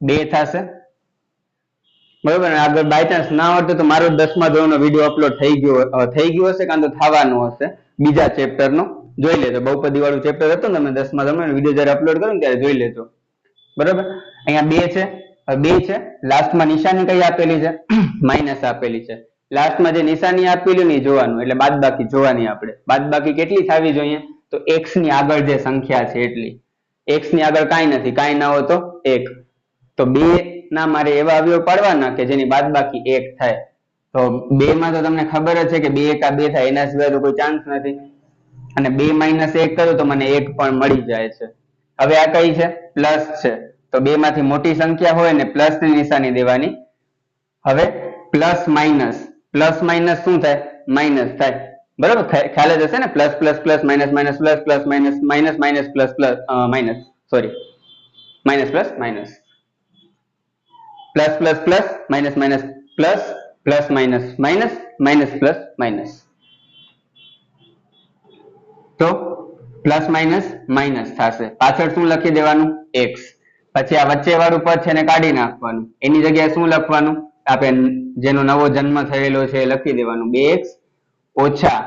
2 થશે, બરોબર. આગળ બાય ચાન્સ ના આવડતું તો મારો 10મા ધોરણનો વિડીયો અપલોડ થઈ ગયો હશે, કાં તો થવાનો હશે, બીજા ચેપ્ટરનો જોઈ લેજો. બહુપદી વાળું ચેપ્ટર હતું ને, તમે 10મા ધોરણનો વિડીયો જ્યારે અપલોડ કરો ને ત્યારે જોઈ લેજો, બરોબર. અહીંયા 2 છે, 2 છે. લાસ્ટમાં નિશાની કઈ આપેલી છે? માઇનસ આપેલી છે. લાસ્ટમાં જે નિશાની આપેલી ને જોવાનું, એટલે બાદબાકી જોવાની. આપણે બાદબાકી કેટલી થવી જોઈએ? તો x ની આગળ જે સંખ્યા છે એટલી. x ની આગળ કાંઈ નથી, કાંઈ ના હોય તો 1. તો 2 ના મારે એવા અવયવ પાડવાના કે જેની બાદબાકી 1 થાય. તો 2 માં તો તમને ખબર જ છે કે 2 એકા 2 થાય, એના સિવાય તો કોઈ ચાન્સ નથી. અને 2 - 1 કરું તો મને 1 પણ મળી જાય છે. હવે આ કઈ છે? પ્લસ છે. તો 2 માંથી મોટી સંખ્યા હોય ને પ્લસ ની નિશાની દેવાની. હવે પ્લસ માઇનસ શું થાય? માઇનસ થાય, બરોબર. ખ્યાલ જ હશે ને, plus plus plus minus minus plus plus minus minus minus plus plus minus, sorry, minus plus minus, plus plus plus minus minus plus plus minus minus minus plus minus. તો plus minus minus થશે. પાછળ શું લખી દેવાનું? x. પછી આ વચ્ચે વાળું પદ છે એને કાઢી નાખવાનું, એની જગ્યાએ શું લખવાનું? આપણે જેનો નવો જન્મ થયેલો છે એ લખી દેવાનું, 2x ઓછા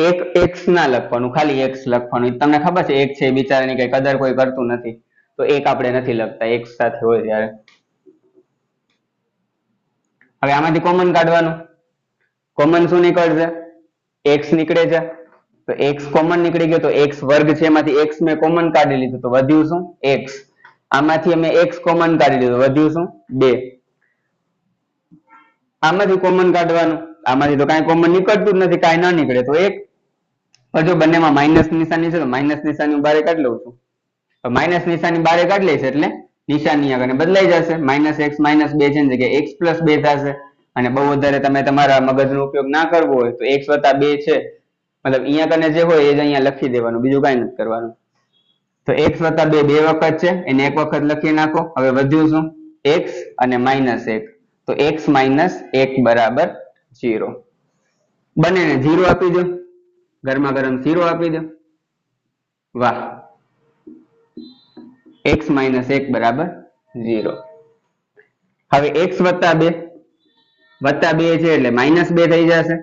1x ના લખવાનું, ખાલી x લખવાનું. તમને ખબર છે 1 છે એ બિચારાની કઈ કદર કોઈ કરતું નથી, તો 1 આપણે નથી લખતા x સાથે હોય ત્યારે. હવે આમાંથી કોમન કાઢવાનું. કોમન શું નીકળશે? x નીકળે છે, તો x કોમન નીકળી ગયો. તો x વર્ગ છે એમાંથી x મેં કોમન કાઢી લીધું, તો વધ્યું શું? x. આમાંથી અમે x કોમન કાઢી લીધું, વધ્યું શું? 2. આમાંથી કોમન કાઢવાનું, આમાંથી તો કાંઈ કોમન નીકળતું જ નથી, કાંઈ ના નીકળે તો 1. પણ જો બંનેમાં માઇનસ નિશાની છે તો માઇનસ નિશાની હું બારે કાઢી લઉં છું. તો માઇનસ નિશાની બારે કાઢી લઈશ એટલે નિશાની આગળ બદલાઈ જશે. -x -2 છે ને જગ્યાએ x + 2 થશે. અને બહુ વધારે તમે તમારા મગજનો ઉપયોગ ના કરવો હોય તો x + 2 છે, મતલબ અહીંયા કને જે હોય એ જ અહીંયા લખી દેવાનું, બીજું કાંઈ નથી કરવાનું. તો x + 2 બે વખત છે, એને એક વખત લખી નાખો. હવે વધ્યું શું? x અને -1. તો x - 1 બરાબર 0. બંનેને 0 આપી દો, ગરમા ગરમ 0 આપી દો. વાહ, x - 1 બરાબર 0. હવે x + 2 છે એટલે -2 થઈ જશે,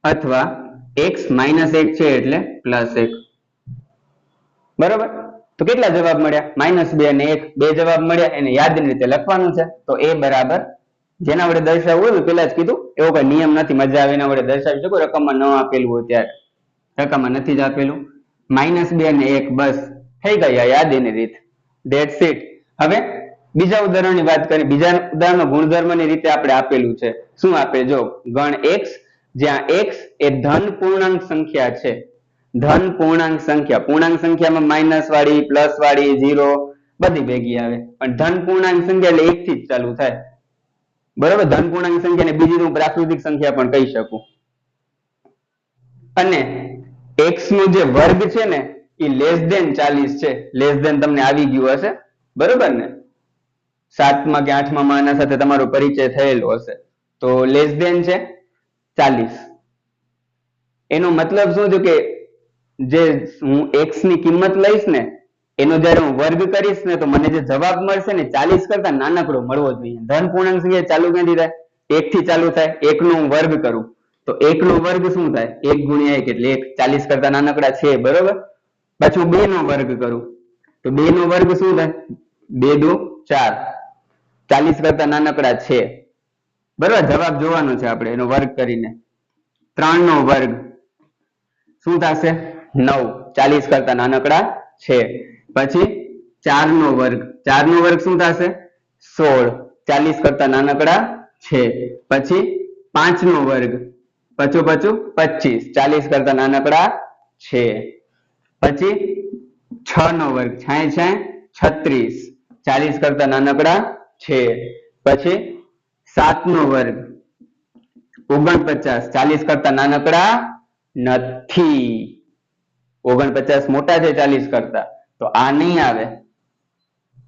અથવા x - 1 છે એટલે +1, બરોબર. તો તો કેટલા જવાબ મળ્યા? -2 અને 1, 2 જવાબ મળ્યા. એને યાદની રીતે લખવાનું છે. તો a બરાબર, જેના વડે દર્શાવવું હોય પેલા જ કીધું, એવો કોઈ નિયમ નથી, મજા આવે એના વડે દર્શાવી શકો, રકમમાં ન આપેલું હોય ત્યારે. રકમમાં નથી જ આપેલું. -2 અને 1, બસ થઈ ગઈ આ યાદીની રીત. That's it. હવે બીજા ઉદાહરણની વાત કરીએ. બીજા ઉદાહરણમાં ગુણધર્મની રીતે આપણે આપેલું છે. શું આપે જો, ગણ x, જ્યાં x એ ધન પૂર્ણાંક સંખ્યા છે. ધન પૂર્ણાંક સંખ્યા, પૂર્ણાંક સંખ્યામાં માઇનસ વાળી, પ્લસ વાળી, 0 બધી ભેગી આવે, પણ ધન પૂર્ણાંક સંખ્યા એટલે 1 થી જ ચાલુ થાય. બરોબર, ધન પૂર્ણાંક સંખ્યાને બીજી હું પ્રાકૃતિક સંખ્યા પણ કહી શકું. અને x નો જે વર્ગ છે ને એ <40 છે. લેસ ધેન તમને આવી ગયું હશે, બરોબર ને? 7મા કે 8મા માં આના સાથે તમારો પરિચય થયેલો હશે. તો લેસ ધેન છે 40. એનો મતલબ શું છે કે જે હું x ની કિંમત લઈશ ને એનો જ્યારે હું વર્ગ કરીશ ને તો મને જે જવાબ મળશે ને 40 કરતા નાનકડો મળવો જોઈએ. ધન પૂર્ણાંક સંખ્યા ચાલુ ક્યાંથી થાય? 1 થી ચાલુ થાય. 1 નો હું વર્ગ કરું તો 1 નો વર્ગ શું થાય? 1 ગુણ્યા 1 એટલે 1, 40 કરતા નાનકડા છે, બરોબર? પાછું 2 નો વર્ગ કરું તો 2 નો વર્ગ શું થાય? 2 દુ 4, 40 કરતા નાનકડા છે, બરોબર? જવાબ જોવાનો છે આપણે એનો વર્ગ કરીને. 3 નો વર્ગ શું થશે? 9, 40 કરતા નાનકડા છે. પછી 4 નો વર્ગ, 4 નો વર્ગ શું થશે? 16, 40 કરતા નાનકડા છે. પછી 5 નો વર્ગ, પાછું 25, 40 કરતા નાનકડા છે. પછી 6 નો વર્ગ, 66, 36, 40 કરતા નાનકડા છે. પછી 7 નો વર્ગ 49, 40 કરતા નાનકડા નથી. 49 મોટા છે 40 કરતા, તો આ નહીં આવે.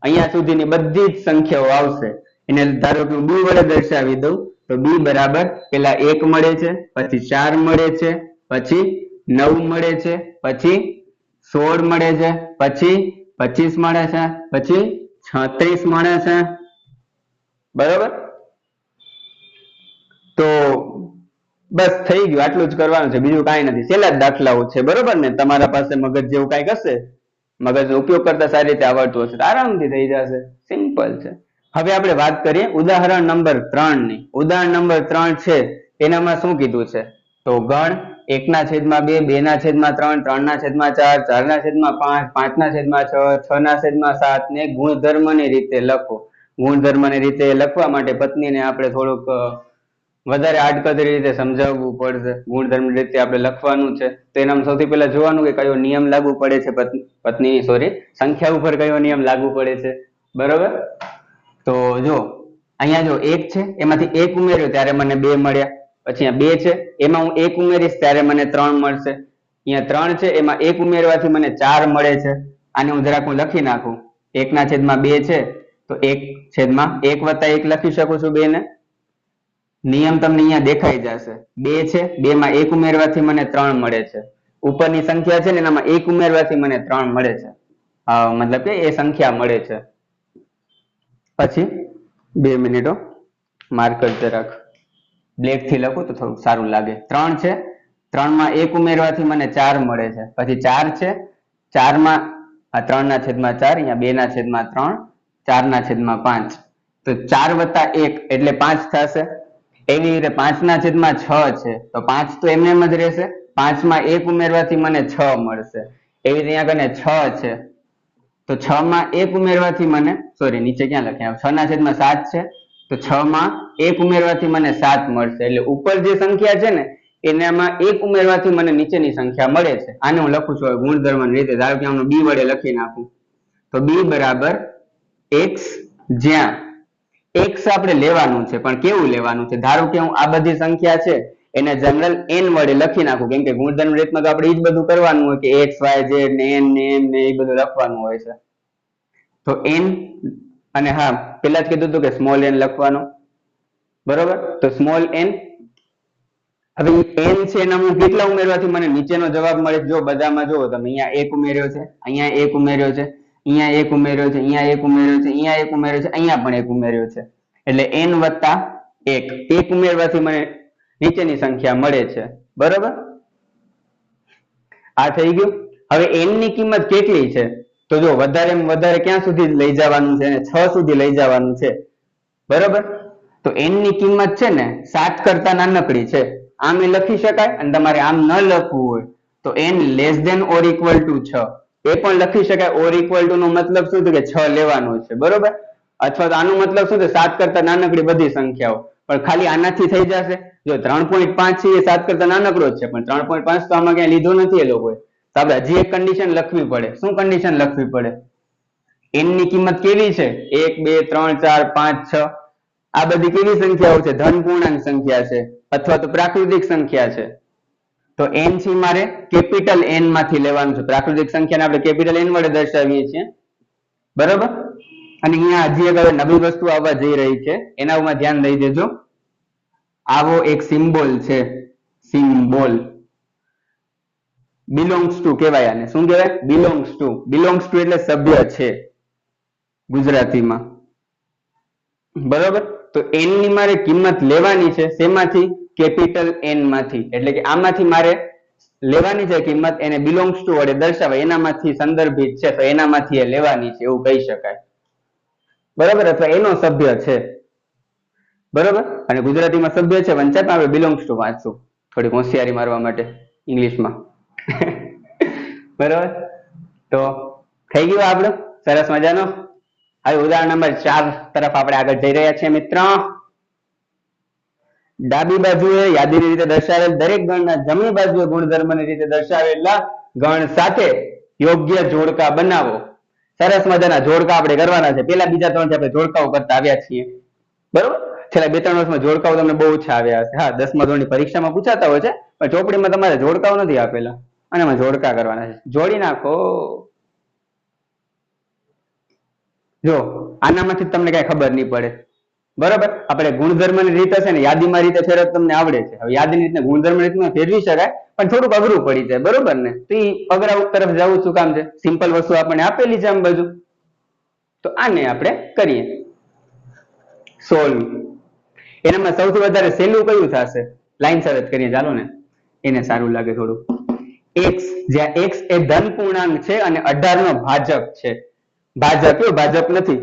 અહીંયા સુધીની બધી જ સંખ્યાઓ આવશે. એને ધારો કે હું b વડે દર્શાવી દઉં તો b બરાબર પેલા 1 મળે છે, પછી 4 મળે છે, પછી 9 મળે છે, પછી 16 મળે છે, પછી 25 મળે છે, પછી 36 મળે છે, બરોબર? તો બસ થઈ ગયું, આટલું જ કરવાનું છે, બીજું કાંઈ નથી. છેલ્લા જ દાખલાઓ છે, બરોબર ને? તમારા પાસે મગજ જેવું કાંઈક હશે, મગજનો ઉપયોગ કરતા સારી રીતે આવડતું હશે તો આરામથી થઈ જશે. સિમ્પલ છે. હવે આપણે વાત કરીએ ઉદાહરણ નંબર 3 ની. ઉદાહરણ નંબર 3 છે એનામાં શું કીધું છે? તો ગણ 1/2, 2/3, 3/4, 4/5, 5/6, 6/7 ને ગુણધર્મની રીતે લખો. ગુણધર્મની રીતે લખવા માટે પત્નીને આપણે થોડુંક વધારે આડકતરી રીતે સમજાવવું પડશે. ગુણધર્મની રીતે આપણે લખવાનું છે તો એનામાં સૌથી પહેલા જોવાનું કે કયો નિયમ લાગુ પડે છે, સંખ્યા ઉપર કયો નિયમ લાગુ પડે છે, બરોબર? તો જો અહીંયા જો 1 છે એમાંથી 1 ઉમેર્યો ત્યારે મને 2 મળ્યા. પછી અહીંયા 2 છે એમાં હું 1 ઉમેરીશ ત્યારે મને 3 મળશે. અહીંયા 3 છે એમાં 1 ઉમેરવાથી મને 4 મળે છે. આને હું જરાક લખી નાખું. 1/2 છે તો 1/1 + 1 લખી શકું છું 2 ને. નિયમ તમને અહીંયા દેખાઈ જશે. 2 છે, 2 માં 1 ઉમેરવાથી મને 3 મળે છે. ઉપરની સંખ્યા છે ને એનામાં 1 ઉમેરવાથી મને 3 મળે છે. મતલબ કે એ સંખ્યા મળે છે. પછી 2 મિનિટો માર્કર જરાક બ્લેક થી લખું તો થોડું સારું લાગે. 3 છે, 3 માં 1 ઉમેરવાથી મને 4 મળે છે. પછી 4 છે, 4 માં 3/4, અહીંયા 2/3, 4/5, તો 4 + 1 એટલે 5 થશે. એવી રીતે 5/6 છે તો 5 તો એમને એમ જ રહેશે. 5 માં 1 ઉમેરવાથી મને 6 મળશે. એવી રીતે અહીંયા કને 6 છે તો 6 માં 1 ઉમેરવાથી મને, સોરી નીચે ક્યાં લખ્યા, 6/7 છે તો 6 માં 1 ઉમેરવાથી મને 7 મળશે. એટલે ઉપર જે સંખ્યા છે ને એનામાં 1 ઉમેરવાથી મને નીચેની સંખ્યા મળે છે. આને હું લખું છું ગુણધર્મની રીતે. ધારો કે હું b વડે લખી નાખું તો b બરાબર x, જ્યાં x આપણે લેવાનું છે પણ કેવું લેવાનું છે? ધારો કે હું આ બધી સંખ્યા છે એને જનરલ n વડે લખી નાખું, કેમ કે ગુણધર્મ રીતમાં તો આપણે એ જ બધું કરવાનું હોય કે x, y, z ને n ને m ને એ બધું લખવાનું હોય છે. તો n, અને હા પેલા જ કીધું હતું કે સ્મોલ n લખવાનો, બરોબર? તો સ્મોલ n. હવે n છે એના હું કેટલા ઉમેરવાથી મને નીચેનો જવાબ મળે? જો બધામાં જુઓ તમે, અહીંયા 1 ઉમેર્યો છે, અહીંયા 1 ઉમેર્યો છે, અહીંયા 1 ઉમેર્યો છે, અહીંયા 1 ઉમેર્યો છે, અહીંયા 1 ઉમેર્યો છે, અહીંયા પણ 1 ઉમેર્યો છે. એટલે n + 1 ઉમેરવાથી મને નીચેની સંખ્યા મળે છે, બરોબર? આ થઈ ગયું. હવે n ની કિંમત કેટલી છે? તો જો વધારેમાં વધારે ક્યાં સુધી લઈ જવાનું છે? 6 સુધી લઈ જવાનું છે, બરોબર. તો n ની કિંમત છે ને 7 કરતા નાનકડી છે, આમ એ લખી શકાય. અને તમારે આમ ન લખવું હોય તો n less than or equal to 6 એ પણ લખી શકાય. ઓર ઇક્વલ ટુ નો મતલબ શું છે કે 6 લેવાનો છે, બરોબર. અથવા તો આનો મતલબ શું છે? 7 કરતા નાનકડી બધી સંખ્યાઓ. પણ ખાલી આનાથી થઈ જશે? જો 3.5 છે એ 7 કરતા નાનકડો જ છે, પણ 3.5 તો આમાં ક્યાંય લીધો નથી એ લોકોએ. તો આપણે હજી એક કન્ડિશન લખવી પડે. શું કન્ડિશન લખવી પડે? n ની કિંમત કેવી છે? 1 2 3 4 5 6 આ બધી કેવી સંખ્યાઓ છે? ધન પૂર્ણાંક સંખ્યા છે અથવા તો પ્રાકૃતિક સંખ્યા છે. તો n થી મારે કેપિટલ n માંથી લેવાનું છે. પ્રાકૃતિક સંખ્યાને આપણે કેપિટલ n વડે દર્શાવીએ છીએ, બરોબર. અને અહીંયા હજી એક હવે નવી વસ્તુ આવવા જઈ રહી છે, એના ઉપર ધ્યાન દઈ દેજો. આવો એક સિમ્બોલ છે, સિમ્બોલ. બિલોંગ્સ ટુ કહેવાય આને. શું કહેવાય? Belongs to. બિલોંગ્સ ટુ એટલે સભ્ય છે ગુજરાતીમાં, બરોબર. તો n ની મારે કિંમત લેવાની છે શેમાંથી? કેપિટલ n માંથી. એટલે કે આમાંથી મારે લેવાની છે કિંમત, એને બિલોંગ્સ ટુ વડે દર્શાવાય, એનામાંથી સંદર્ભિત છે તો એનામાંથી એ લેવાની છે એવું કહી શકાય, બરોબર. અથવા એનો સભ્ય છે, બરોબર. અને ગુજરાતીમાં સભ્ય છે વંચાય, આપણે બિલોંગ્સ ટુ વાંચશું થોડીક હોશિયારી મારવા માટે ઇંગ્લિશમાં. બરોબર. તો થઈ ગયું આપણે સરસ મજાનો. હવે ઉદાહરણ નંબર 4 તરફ આપણે આગળ જઈ રહ્યા છીએ મિત્રો. ડાબી બાજુએ યાદીની રીતે દર્શાવેલ દરેક ગણના જમણી બાજુએ ગુણધર્મની રીતે દર્શાવેલા ગણ સાથે યોગ્ય જોડકા બનાવો. સરસ મજાના જોડકા આપણે કરવાના છે. પેલા બીજા 3 આપણે જોડકાઓ કરતા આવ્યા છીએ, બરોબર. છેલ્લા 2-3 વર્ષમાં જોડકાઓ તમને બહુ ઓછા આવ્યા હશે. હા, 10મા ધોરણની પરીક્ષામાં પૂછાતા હોય છે, પણ ચોપડીમાં તમારે જોડકાઓ નથી આપેલા, અને એમાં જોડકા કરવાના છે. જોડી નાખો. જો આનામાંથી તમને કઈ ખબર નહીં પડે, બરોબર. આપણે ગુણધર્મની રીત હશે ને યાદીમાં રીતે ફેરવ તમને આવડે છે. હવે યાદીની રીતને ગુણધર્મની રીતમાં ફેરવી શકાય, પણ થોડુંક અઘરું પડી જાય, બરોબર ને. તો એ અઘરા તરફ જવું શું કામ છે? સિમ્પલ વસ્તુ આપણને આપેલી છે આમ બાજુ, તો આને આપણે કરીએ સોલ્વ. એનામાં સૌથી વધારે સહેલું કયું થશે? લાઈન સર કરીએ ચાલો ને, એને સારું લાગે થોડું. x, જ્યાં x એ ધન પૂર્ણાંક છે અને 18 નો ભાજક છે. ભાજક કયો? ભાજપ નથી.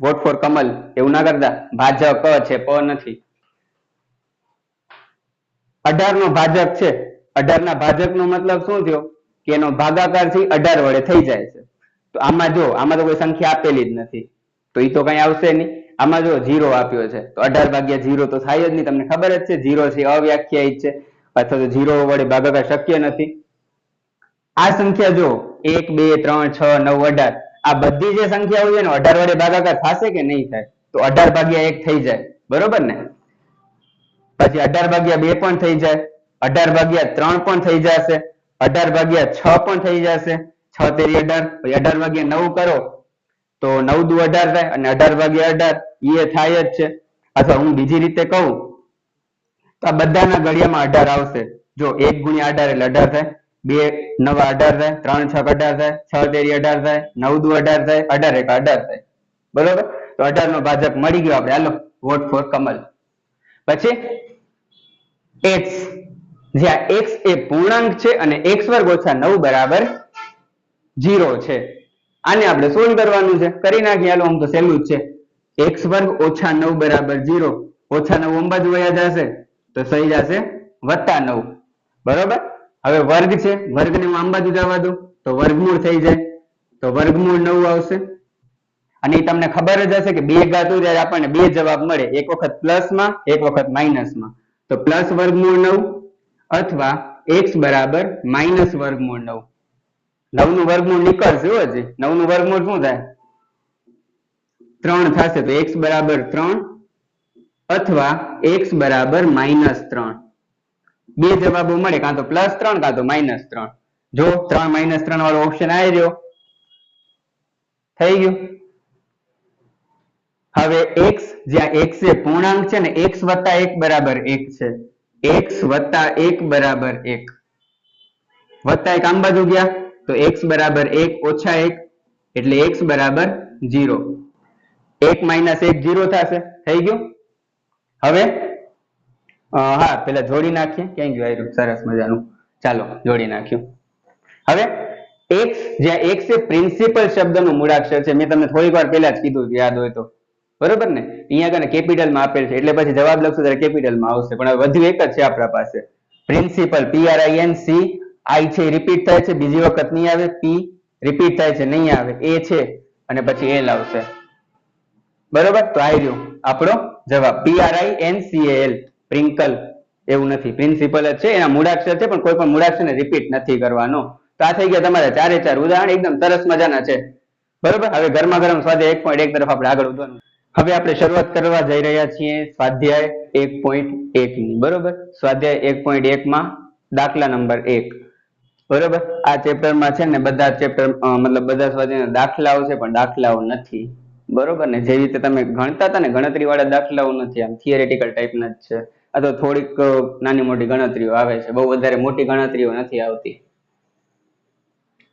વોટ ફોર કમલ એવું ના કરતા. ભાજક છે, પ નથી. 18 નો ભાજક છે. 18 ના ભાજક નો મતલબ શું થયો? કે એનો ભાગાકાર થી 18 વડે થઈ જાય છે. તો આમાં જો, આમાં તો કોઈ સંખ્યા આપેલી જ નથી, તો એ તો કઈ આવશે નહીં. આમાં જો 0 આપ્યો છે, તો 18 ભાગ્યા 0 તો થાય જ નહીં. તમને ખબર જ છે 0 છે અવ્યાખ્યાયિત છે, અથવા તો 0 વડે ભાગાકાર શક્ય નથી. આ સંખ્યા જો 1 2 3 6 9 18 આ બધી જે સંખ્યાઓ છે ને 18 વડે ભાગાકાર થશે કે નહીં થાય? તો 18 ભાગ્યા 1 થઈ જાય, બરોબર ને. પછી 18 ભાગ્યા 2 પણ થઈ જાય, 18 ભાગ્યા 3 પણ થઈ જશે, 18 ભાગ્યા 6 પણ થઈ જશે, 6 તેરી 18. પછી 18 ભાગ્યા 9 કરો તો 9 દુ 18 થાય, અને 18 ભાગ્યા 18 એ થાય જ છે. અથવા હું બીજી રીતે કહું તો આ બધાના ઘડિયામાં 18 આવશે. જો 1 ગુણ્યા 18 એટલે 18 થાય, 2 નવા 18 થાય, 3 6 18 થાય, 6 તેરી 18 થાય, 9 દુ 18 થાય, 18 એક 18 થાય, બરોબર. તો 18 નો ભાજક મળી ગયો આપણે. હાલો, વોટ ફોર કમલ. પછી x, જ્યાં x એ પૂર્ણાંક છે અને x વર્ગ ઓછા 9 બરાબર 0 છે. આને આપણે સોલ્વ કરવાનું છે. કરી નાખીએ હાલો, આમ તો સહેલું જ છે. x વર્ગ ઓછા 9 બરાબર 0. ઓછા 9 અંબાજુ વયા જશે તો થઈ જશે +9, બરોબર. હવે વર્ગ છે, વર્ગને હું અંબાજુ જવા દઉં તો વર્ગમૂળ થઈ જાય, તો વર્ગમૂળ 9 આવશે. અને એ તમને ખબર જ હશે કે બે ઘાત હોય ત્યારે આપણને બે જવાબ મળે, એક વખત પ્લસમાં, એક વખત માઇનસમાં. તો પ્લસ વર્ગમૂળ 9 અથવા x બરાબર માઇનસ વર્ગમૂળ 9. 9 નું વર્ગમૂળ નીકળશે હજી. 9 નું વર્ગમૂળ શું થાય? 3 થશે. તો x બરાબર 3 અથવા x બરાબર -3. બે જવાબો મળે, કાં તો +3 કાં તો -3. જો 3 -3 વાળો ઓપ્શન આવી રહ્યો, થઈ ગયું. હવે x, જ્યાં x એ પૂર્ણાંક છે ને, x + 1 બરાબર 1 છે. x + 1 બરાબર 1. વત્તા 1 આમ બાજુ ગયા તો x બરાબર 1 ઓછા 1 એટલે x બરાબર 0. 1 - 1 0 થશે. થઈ ગયું. હવે હા, પેલા જોડી નાખીએ. ક્યાં ગયું આયરું? સરસ મજાનું. ચાલો જોડી નાખ્યું. હવે એક્સ, જ્યાં એક્સ એ પ્રિન્સિપલ શબ્દનું મૂળાક્ષર છે. મેં તમને થોડીક વાર પહેલા જ કીધું, યાદ હોય તો, બરોબર ને? અહીંયા આગળ કેપિટલમાં આપેલ છે એટલે પછી જવાબ લખશું ત્યારે કેપિટલમાં આવશે, પણ હવે વધુ એક જ છે આપણા પાસે. પ્રિન્સિપલ, PRINCI છે, રિપીટ થાય છે, બીજી વખત નહીં આવે. પી રિપીટ થાય છે, નહીં આવે. એ છે અને પછી એલ આવશે, બરોબર? તો આ રહ્યો આપણો જવાબ, PRINCAL, પ્રિન્કલ. એવું નથી, પ્રિન્સિપલ જ છે, એના મૂળાક્ષર છે, પણ કોઈ પણ મૂળાક્ષરને રિપીટ નથી કરવાનો. તો આ થઈ ગયા તમારે 4 ઉદાહરણ, એકદમ સરસ મજાના છે, બરોબર? હવે ગરમા ગરમ સ્વાધ્યાય 1.1 તરફ આપણે આગળ વધવાનું. હવે આપણે શરૂઆત કરવા જઈ રહ્યા છીએ સ્વાધ્યાય 1.1 ની, બરોબર? સ્વાધ્યાય 1.1 માં દાખલા નંબર 1, બરોબર? આ ચેપ્ટરમાં છે ને બધા ચેપ્ટર મતલબ બધા સ્વાધ્યાયના દાખલાઓ છે, પણ દાખલાઓ નથી, બરોબર ને? જે રીતે તમે ગણતા હતા ને, ગણતરી વાળા દાખલાઓ નથી, આમ થિયરેટિકલ ટાઈપના જ છે. આ તો થોડીક નાની મોટી ગણતરીઓ આવે છે, બહુ વધારે મોટી ગણતરીઓ નથી આવતી.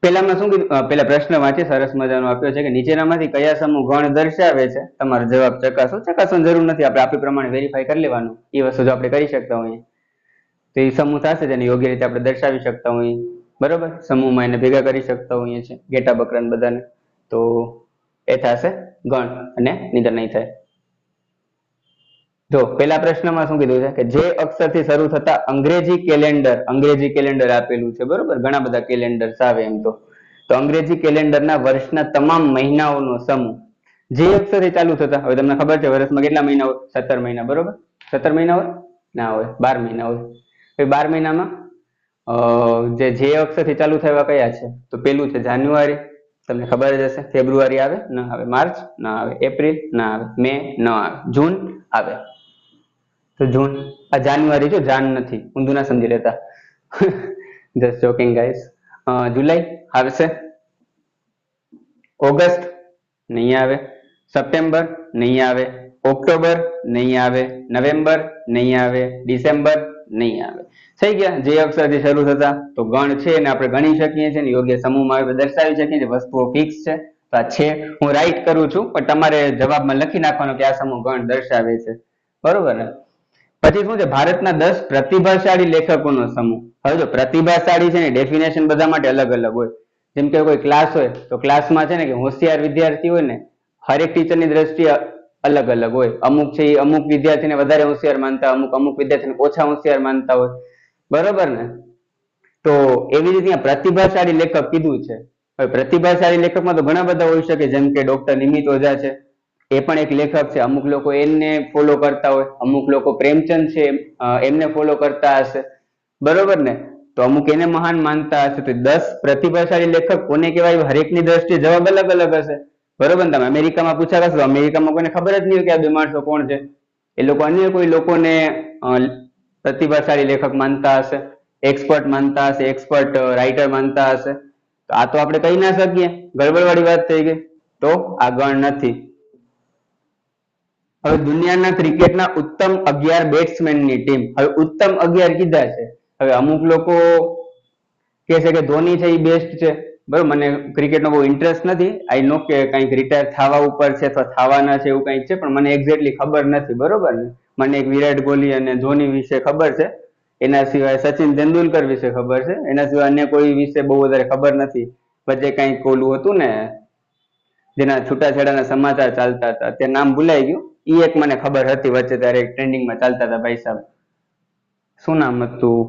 પેલામાં શું કીધું, પેલા પ્રશ્ન વાંચી, સરસ મજાનો આપ્યો છે કે નીચેનામાંથી કયા સમૂહ ગણ દર્શાવે છે? તમારો જવાબ ચકાસવાની જરૂર નથી, આપણે આપણી પ્રમાણે વેરીફાઈ કરી લેવાનું. એ વસ્તુ જો આપણે કરી શકતા હોઈએ તો એ સમૂહ થશે, જેને યોગ્ય રીતે આપણે દર્શાવી શકતા હોઈએ, બરોબર? સમૂહમાં એને ભેગા કરી શકતા હોઈએ છીએ, ઘેટા બકરાને બધાને, તો એ થશે ગણ, અને નીતર નહીં થાય. જો પેલા પ્રશ્નમાં શું કીધું છે કે જે અક્ષરથી શરૂ થતા અંગ્રેજી કેલેન્ડર આપેલું છે, બરોબર? ઘણા બધા કેલેન્ડર આવે એમ તો અંગ્રેજી કેલેન્ડરના વર્ષના તમામ મહિનાઓનો સમૂહ જે અક્ષરથી ચાલુ થતા, હવે તમને ખબર છે વર્ષમાં કેટલા મહિના હોય? 17 મહિના, બરોબર? 17 મહિના હોય? ના હોય, 12 મહિના હોય. 12 મહિનામાં જે અક્ષરથી ચાલુ થયા કયા છે? તો પેલું છે જાન્યુઆરી, તમને ખબર જ હશે. ફેબ્રુઆરી આવે? ના આવે. માર્ચ? ના આવે. એપ્રિલ? ના આવે. મે? ના આવે. જૂન આવે. તો જૂન, આ જાન્યુઆરી જો, જાન નથી, ઊંધું ના સમજી લેતા. Just joking guys. જુલાઈ આવશે. ઓગસ્ટ નહીં આવે. સપ્ટેમ્બર નહીં આવે. ઓક્ટોબર નહીં આવે. નવેમ્બર નહીં આવે. ડિસેમ્બર નહીં આવે. થઈ ગયા જે અક્ષરથી શરૂ થતા. તો ગણ છે એને આપણે ગણી શકીએ છીએ, યોગ્ય સમૂહમાં આપણે દર્શાવી શકીએ છીએ, વસ્તુઓ ફિક્સ છે. તો આ છે, હું રાઈટ કરું છું, પણ તમારે જવાબમાં લખી નાખવાનો કે આ સમૂહ ગણ દર્શાવે છે, બરોબર ને? પછી શું છે? ભારતના 10 પ્રતિભાશાળી લેખકોનો સમૂહ. હવે જો પ્રતિભાશાળી છે ને ડેફિનેશન બધા માટે અલગ અલગ હોય. જેમ કે કોઈ ક્લાસ હોય તો ક્લાસમાં છે ને કે હોશિયાર વિદ્યાર્થી હોય ને, હરેક ટીચરની દ્રષ્ટિએ અલગ અલગ હોય. અમુક છે એ અમુક વિદ્યાર્થીને વધારે હોશિયાર માનતા, અમુક વિદ્યાર્થીને ઓછા હોશિયાર માનતા હોય, બરોબર ને? તો એવી રીતે પ્રતિભાશાળી લેખક કીધું છે. હવે પ્રતિભાશાળી લેખકમાં તો ઘણા બધા હોઈ શકે, જેમ કે ડોક્ટર નિમિત્ત ઓઝા છે, એ પણ એક લેખક છે. અમુક લોકો એને ફોલો કરતા હોય, અમુક લોકો પ્રેમચંદ છે એમને ફોલો કરતા હશે, બરોબર ને? તો અમુક એને મહાન માનતા હશે. તો 10 પ્રતિભાશાળી લેખક કોને કહેવાય? હરેકની દ્રષ્ટિએ જવાબ અલગ અલગ હશે, બરોબર ને? તમે અમેરિકામાં પૂછ્યા હશો, અમેરિકામાં કોઈને ખબર જ નહીં હોય કે આ બે માણસો કોણ છે. એ લોકો અન્ય કોઈ લોકોને પ્રતિભાશાળી લેખક માનતા હશે, એક્સપર્ટ માનતા હશે, એક્સપર્ટ રાઇટર માનતા હશે. તો આ તો આપણે કહી ના શકીએ, ગડબડવાળી વાત થઈ ગઈ. તો આ ગણ નથી. હવે દુનિયાના ક્રિકેટના ઉત્તમ 11 બેટ્સમેનની ટીમ. હવે ઉત્તમ 11 કીધા છે. હવે અમુક લોકો કહે છે કે ધોની છે એ બેસ્ટ છે, બરોબર? મને ક્રિકેટનો બહુ ઇન્ટરેસ્ટ નથી. આઈ નો કે કંઈક રિટાયર થવા ઉપર છે અથવા થવાના છે એવું કંઈક છે, પણ મને એક્ઝેક્ટલી ખબર નથી, બરોબર ને? મને એક વિરાટ કોહલી અને ધોની વિશે ખબર છે, એના સિવાય સચિન તેંડુલકર વિશે ખબર છે, એના સિવાય અન્ય કોઈ વિશે બહુ વધારે ખબર નથી. વચ્ચે કંઈક ઓલું હતું ને, જેના છૂટાછેડાના સમાચાર ચાલતા હતા, તે નામ ભૂલાઈ ગયું. એ એક મને ખબર હતી વચ્ચે, ત્યારે ટ્રેન્ડિંગમાં ચાલતા હતા ભાઈ સાહેબ. શું નામ હતું?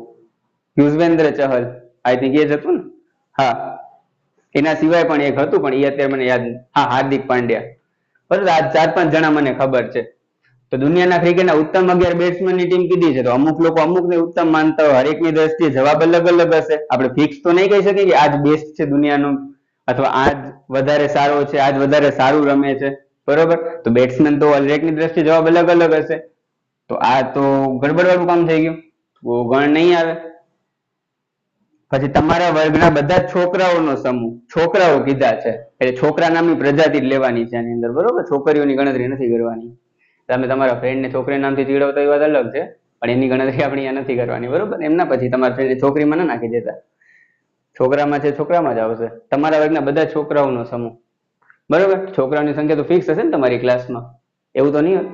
યુઝવેન્દ્ર ચહલ, આઈ થિંક એ જ હતું ને? હા, એના સિવાય પણ એક હતું, પણ એ અત્યારે મને યાદ નથી. હા, હાર્દિક પાંડ્યા, બરોબર? આ 4-5 જણા મને ખબર છે. તો દુનિયાના ક્રિકેટના ઉત્તમ 11 બેટ્સમેનની ટીમ કીધી છે. તો અમુક લોકો અમુકને ઉત્તમ માનતા હોય, હરેકની દ્રષ્ટિએ જવાબ અલગ અલગ હશે. આપણે ફિક્સ તો નહીં કહી શકીએ કે આ જ બેસ્ટ છે દુનિયાનો, અથવા આ જ વધારે સારો છે, આ જ વધારે સારું રમે છે, બરોબર? તો બેટ્સમેન તો હરેકની દ્રષ્ટિએ જવાબ અલગ અલગ હશે. તો આ તો ગડબડવાળું કામ થઈ ગયું, ગણ નહીં આવે. પછી તમારા વર્ગના બધા છોકરાઓનો સમૂહ, છોકરાઓ કીધા છે એટલે છોકરા નામની પ્રજાતિ જ લેવાની છે આની અંદર, બરોબર? છોકરીઓની ગણતરી નથી કરવાની. તમે તમારા ફ્રેન્ડને છોકરી નામથી ચીડવતા એ વાત અલગ છે, પણ એની ગણતરી આપણે અહીંયા નથી કરવાની, બરોબર? એમના પછી તમારા ફ્રેન્ડ છોકરીમાં ના નાખી દેતા. છોકરામાં છે છોકરામાં જ આવશે. તમારા વર્ગના બધા છોકરાઓનો સમૂહ, બરોબર? છોકરાઓની સંખ્યા તો ફિક્સ હશે ને તમારી ક્લાસમાં? એવું તો નહીં હોય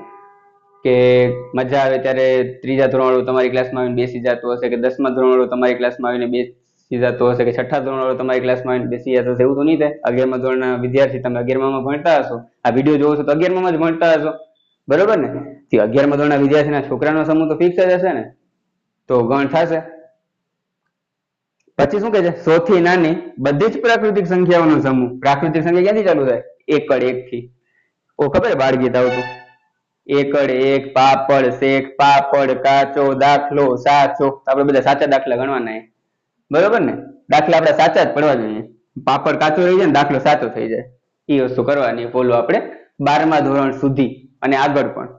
કે મજા આવે ત્યારે ત્રીજા ધોરણ વાળું તમારી ક્લાસમાં આવીને બેસી જતું હશે, કે 10મા ધોરણ વાળું તમારી ક્લાસમાં આવીને સીધા તો હશે કે છઠ્ઠા ધોરણ વાળો તમારી ક્લાસમાં બેસી જતો હશે, એવું તો નહીં થાય. 11મા ધોરણના વિદ્યાર્થી તમે 11મામાં ભણતા હશો, આ વિડીયો જોવો છો તો 11મામાં જ ભણતા હશો, બરોબર ને? 11મા ધોરણના વિદ્યાર્થીના છોકરાનો સમૂહ તો ફિક્સ જ હશે ને, તો ગણ થશે. પછી શું કહે છે? 100 થી નાની બધી જ પ્રાકૃતિક સંખ્યાઓનો સમૂહ. પ્રાકૃતિક સંખ્યા ક્યાંથી ચાલુ થાય? એકડ, 1 થી. ઓ ખબર બાળગીત આવતું, એકડ, એક, પાપડ, શેક, પાપડ, કાચો, દાખલો, સાચો. આપણે બધા સાચા દાખલા ગણવાના, બરોબર ને? દાખલા આપણે સાચા જ પડવા જોઈએ. પાપડ કાચો રહી જાય ને દાખલો સાચો થઈ જાય, એ વસ્તુ કરવાની ફોલો આપણે 12મા ધોરણ સુધી અને આગળ પણ,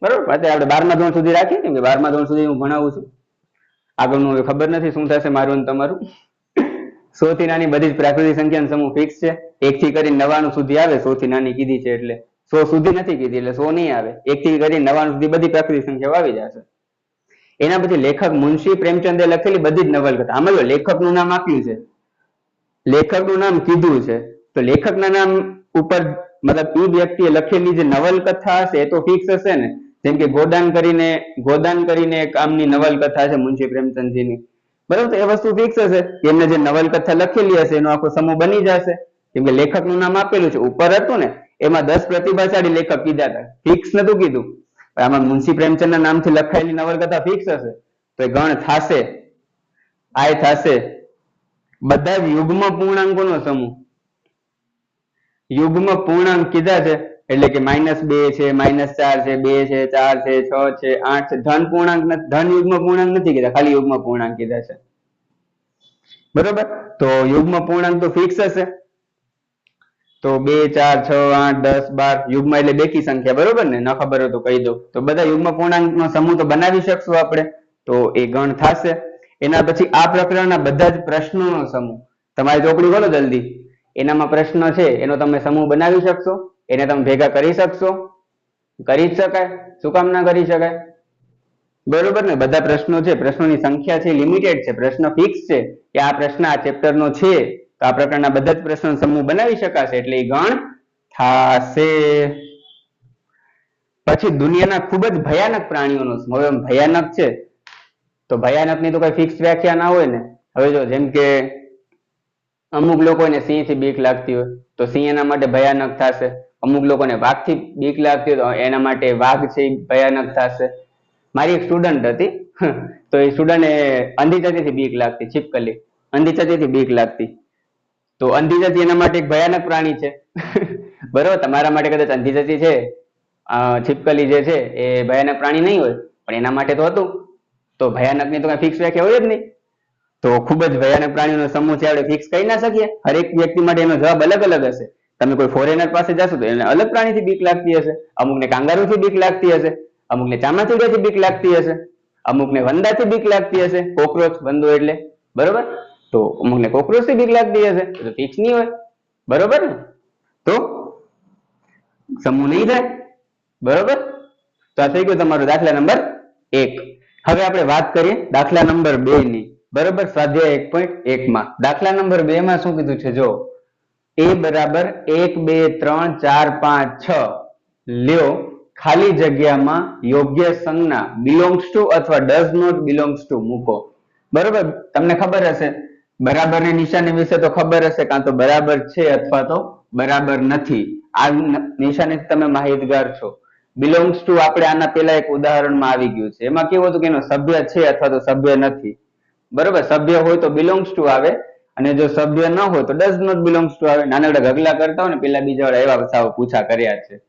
બરોબર? અત્યારે આપણે 12મા ધોરણ સુધી રાખીએ, કેમ કે 12મા ધોરણ સુધી હું ભણાવું છું. આગળનું ખબર નથી શું થશે મારું અને તમારું. 100 થી નાની બધી જ પ્રાકૃતિક સંખ્યાનો સમૂહ ફિક્સ છે. 1 થી કરીને 99 સુધી આવે, 100 થી નાની કીધી છે એટલે. 100 સુધી નથી કીધી એટલે 100 નહીં આવે. 1 થી કરીને 99 સુધી બધી પ્રાકૃતિક સંખ્યાઓ આવી જશે. એના પછી લેખક મુનશી પ્રેમચંદે લખેલી બધી જ નવલકથા. આમાં જો લેખકનું નામ આપ્યું છે, લેખકનું નામ કીધું છે, તો લેખકના નામ ઉપર મતલબ એ વ્યક્તિએ લખેલી જે નવલકથા હશે એ તો ફિક્સ હશે ને. જેમ કે ગોદાન કરીને એક આમની નવલકથા છે મુનશી પ્રેમચંદજીની, બરાબર? તો એ વસ્તુ ફિક્સ હશે. એમને જે નવલકથા લખેલી હશે એનો આખો સમૂહ બની જશે, કેમ કે લેખકનું નામ આપેલું છે. ઉપર હતું ને એમાં 10 પ્રતિભાશાળી લેખક કીધા હતા, ફિક્સ નતું કીધું. આમાં મુનશી પ્રેમચંદના નામથી લખાયેલી નવલકથા ફિક્સ હશે, તો એ ગણ થશે, આય થશે. બધા જ યુગ્મ પૂર્ણાંકોનો સમૂહ. યુગ્મ પૂર્ણાંક કીધા છે એટલે કે -2 છે, -4 છે, 2 છે, 4 છે, 6 છે, 8 છે. ધન પૂર્ણાંક નથી, ધન યુગ્મ પૂર્ણાંક નથી કીધા, ખાલી યુગ્મ પૂર્ણાંક કીધા છે, બરોબર? તો યુગ્મ પૂર્ણાંક તો ફિક્સ હશે. તો 2, 4, 6, 8, 10, 12 યુગ્મ એટલે બેકી સંખ્યા, બરોબર ને? ન ખબર હોય તો કહી દઉં. તો બધા યુગ્મ પૂર્ણાંકનો સમૂહ તો બનાવી શકશું આપણે, તો એ ગણ થશે. એના પછી આ પ્રકરણના બધા જ પ્રશ્નોનો સમૂહ. તમારી ચોપડી ખોલો જલ્દી, એનામાં પ્રશ્ન છે એનો તમે સમૂહ બનાવી શકશો, એને તમે ભેગા કરી શકશો? કરી જ શકાય. શું કામ ના કરી શકાય? બરોબર ને? બધા પ્રશ્નો છે, પ્રશ્નોની સંખ્યા છે લિમિટેડ છે, પ્રશ્ન ફિક્સ છે કે આ પ્રશ્ન આ ચેપ્ટરનો છે, તો આ પ્રકારના બધા જ પ્રશ્નો સમૂહ બનાવી શકાશે એટલે એ ગણ થશે. પછી દુનિયાના ખૂબ જ ભયાનક પ્રાણીઓનો સમૂહ. હવે ભયાનક છે તો ભયાનક ની તો કઈ ફિક્સ વ્યાખ્યા ના હોય ને. હવે જો જેમ કે અમુક લોકોને સિંહ થી બીક લાગતી હોય તો સિંહ એના માટે ભયાનક થશે. અમુક લોકોને વાઘથી બીક લાગતી હોય તો એના માટે વાઘ છે ભયાનક થશે. મારી એક સ્ટુડન્ટ હતી, તો એ સ્ટુડન્ટ અંધીચતીથી બીક લાગતી, છીપકલી અંધીચતીથી બીક લાગતી, તો અંધીચતી એના માટે એક ભયાનક પ્રાણી છે. બરોબર? તમારા માટે કદાચ અંધીચતી છે, છીપકલી જે છે એ ભયાનક પ્રાણી નહીં હોય, પણ એના માટે તો હતું. તો ભયાનક ની તો કઈ ફિક્સ વ્યાખ્યા હોય જ નહીં. તો ખૂબ જ ભયાનક પ્રાણીઓનો સમૂહ છે, આપણે ફિક્સ કરી ના શકીએ. હરેક વ્યક્તિ માટે એનો જવાબ અલગ અલગ હશે. તમે કોઈ ફોરેનર પાસે જશો તો એને અલગ પ્રાણીથી બીક લાગતી હશે, અમુકને કાંગારૂથી બીક લાગતી હશે, અમુકને ચામાચીડિયાથી બીક લાગતી હશે, અમુકને વંદાથી બીક લાગતી હશે, કોકરોચ, વંદો એટલે, બરોબર? તો અમુકને કોકરોચથી બીક લાગતી હશે, તો ફિક્સ નહીં હોય, બરોબર ને? તો સમૂહ નહીં થાય, બરોબર? તો આ થઈ ગયો તમારો દાખલા નંબર 1. હવે આપણે વાત કરીએ દાખલા નંબર 2 ની, બરોબર? સ્વાધ્યાય 1.1 માં દાખલા નંબર 2 માં શું કીધું છે? જો a બરાબર 1 2 3 4 5 6 લ્યો ખાલી જગ્યામાં યોગ્ય સંજ્ઞા belongs to અથવા does not belongs to મૂકો, બરોબર? તમને ખબર હશે બરાબર ની નિશાની વિશે તો ખબર હશે, કાં તો બરાબર છે અથવા તો બરાબર નથી. આ નિશાની તમે માહિતગાર છો. belongs to આપણે આના પહેલા એક ઉદાહરણમાં આવી ગયું છે. એમાં કેવું હતું કે એનો સભ્ય છે અથવા તો સભ્ય નથી, બરોબર? સભ્ય હોય તો belongs to આવે, અને જો સભ્ય ન હોય તો does not belongs to આવે. નાનકડા ગગલા કરતા હોય ને પેલા બીજા વાળા એવા સાવ પૂછા કર્યા છે.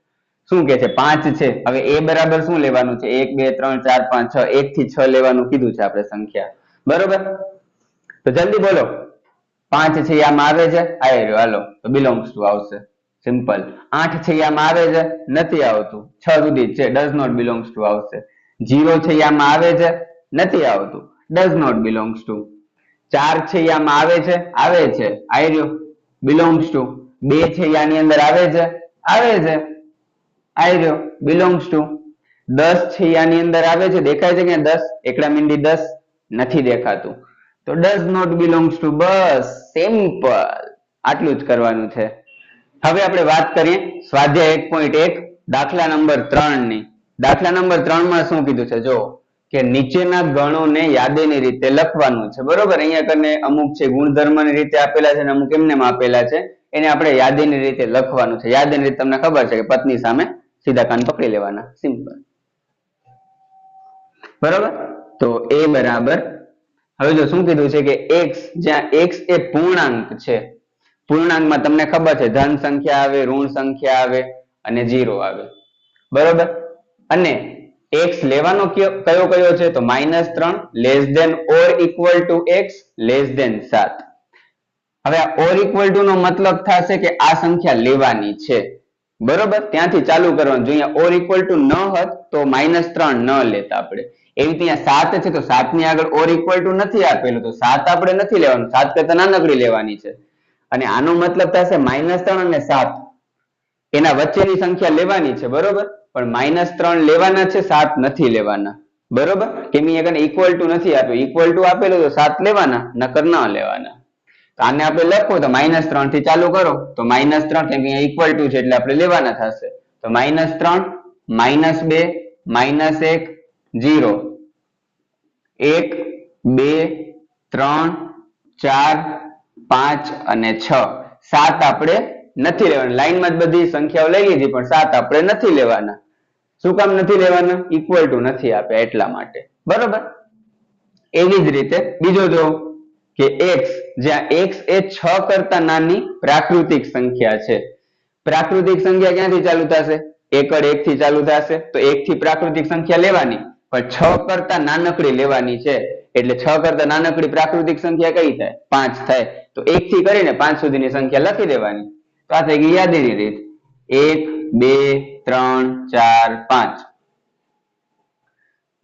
શું કે છે? 5 છે. હવે a બરાબર શું લેવાનું છે? 1 2 3 4 5 6, 1 થી 6 લેવાનું કીધું છે આપણે સંખ્યા, બરોબર? તો જલ્દી બોલો, 5 છે આમાં આવે છે? આવી રહ્યો, હાલો, તો belongs to આવશે, સિમ્પલ. 8 છે આમાં આવે છે? નથી આવતું, 6 સુધી છે, does not belongs to આવશે. 0 છે આમાં આવે છે? નથી આવતું, does not belongs to. 4 છે આમાં આવે છે? આવે છે, આવી રહ્યો, belongs to. 2 છે આની અંદર આવે છે? આવે છે, આવી રહ્યો, belongs to. 10 છે આની અંદર આવે છે? દેખાય છે કે 10 એકડા મીંડી 10? નથી દેખાતું, તો does not belongs to. Bus simple, આટલું જ કરવાનું છે. હવે આપણે વાત કરીએ સ્વાધ્યાય 1.1 દાખલા નંબર 3 ની. દાખલા નંબર 3 માં શું કીધું છે? જો કે નીચેના ગણોને યાદીની રીતે લખવાનું છે બરોબર અહીંયા કને અમુક છે ગુણધર્મની રીતે આપેલા છે અને અમુક એમને આપેલા છે એને આપણે યાદીની રીતે લખવાનું છે યાદીની રીતે તમને ખબર છે કે પત્ની સામે સીધા કાન પકડી લેવાના સિમ્પલ બરોબર તો a બરાબર હવે જો શું કીધું છે કે x જ્યાં x એ પૂર્ણાંક છે પૂર્ણાંકમાં તમને ખબર છે ધન સંખ્યા આવે ઋણ સંખ્યા આવે અને 0 આવે બરોબર અને x લેવાનો કયો છે તો -3 less than or equal to x less than 7 હવે આ ઓર ઇક્વલ ટુ નો મતલબ થશે કે આ સંખ્યા લેવાની છે બરોબર ત્યાંથી ચાલુ કરવાનું જો અહીંયા ઓર ઇક્વલ ટુ ન હોત તો -3 ન લેતા આપણે એવી ત્યાં 7 છે તો 7 ની આગળ ઓર ઇક્વલ ટુ નથી આપેલું તો 7 આપણે નથી લેવાનું 7 કરતા નાનકડી લેવાની છે અને આનો મતલબ થશે -3 અને 7 એના વચ્ચેની સંખ્યા લેવાની છે બરોબર પણ -3 લેવાના છે 7 નથી લેવાના બરોબર કેમ અહીંયા ઇક્વલ ટુ નથી આપ્યું ઇક્વલ ટુ આપેલું તો 7 લેવાના નકર ન લેવાના તો આને આપણે લખો તો -3 થી ચાલુ કરો તો -3 કેમ કે ઇક્વલ ટુ છે એટલે આપણે લેવાના થશે તો -3 -2 -1 0 1 2 3 4 5 અને 6 7 આપણે નથી લેવાના લાઈનમાં જ બધી સંખ્યાઓ લઈ લીધી પણ 7 આપણે નથી લેવાના શું કામ નથી લેવાના ઇક્વલ ટુ નથી આપ્યા એટલા માટે બરોબર એવી જ રીતે બીજો જો કે x જ્યાં x એ 6 કરતા નાની પ્રાકૃતિક સંખ્યા છે પ્રાકૃતિક સંખ્યા ક્યાંથી ચાલુ થશે એકડ 1 થી ચાલુ થશે તો 1 થી પ્રાકૃતિક સંખ્યા લેવાની પણ 6 કરતા નાનકડી લેવાની છે એટલે 6 કરતા નાનકડી પ્રાકૃતિક સંખ્યા કઈ થાય 5 થાય તો 1 થી કરીને 5 સુધીની સંખ્યા લખી દેવાની તો આ થઈ ગઈ યાદીની રીત 1 2 3 4 5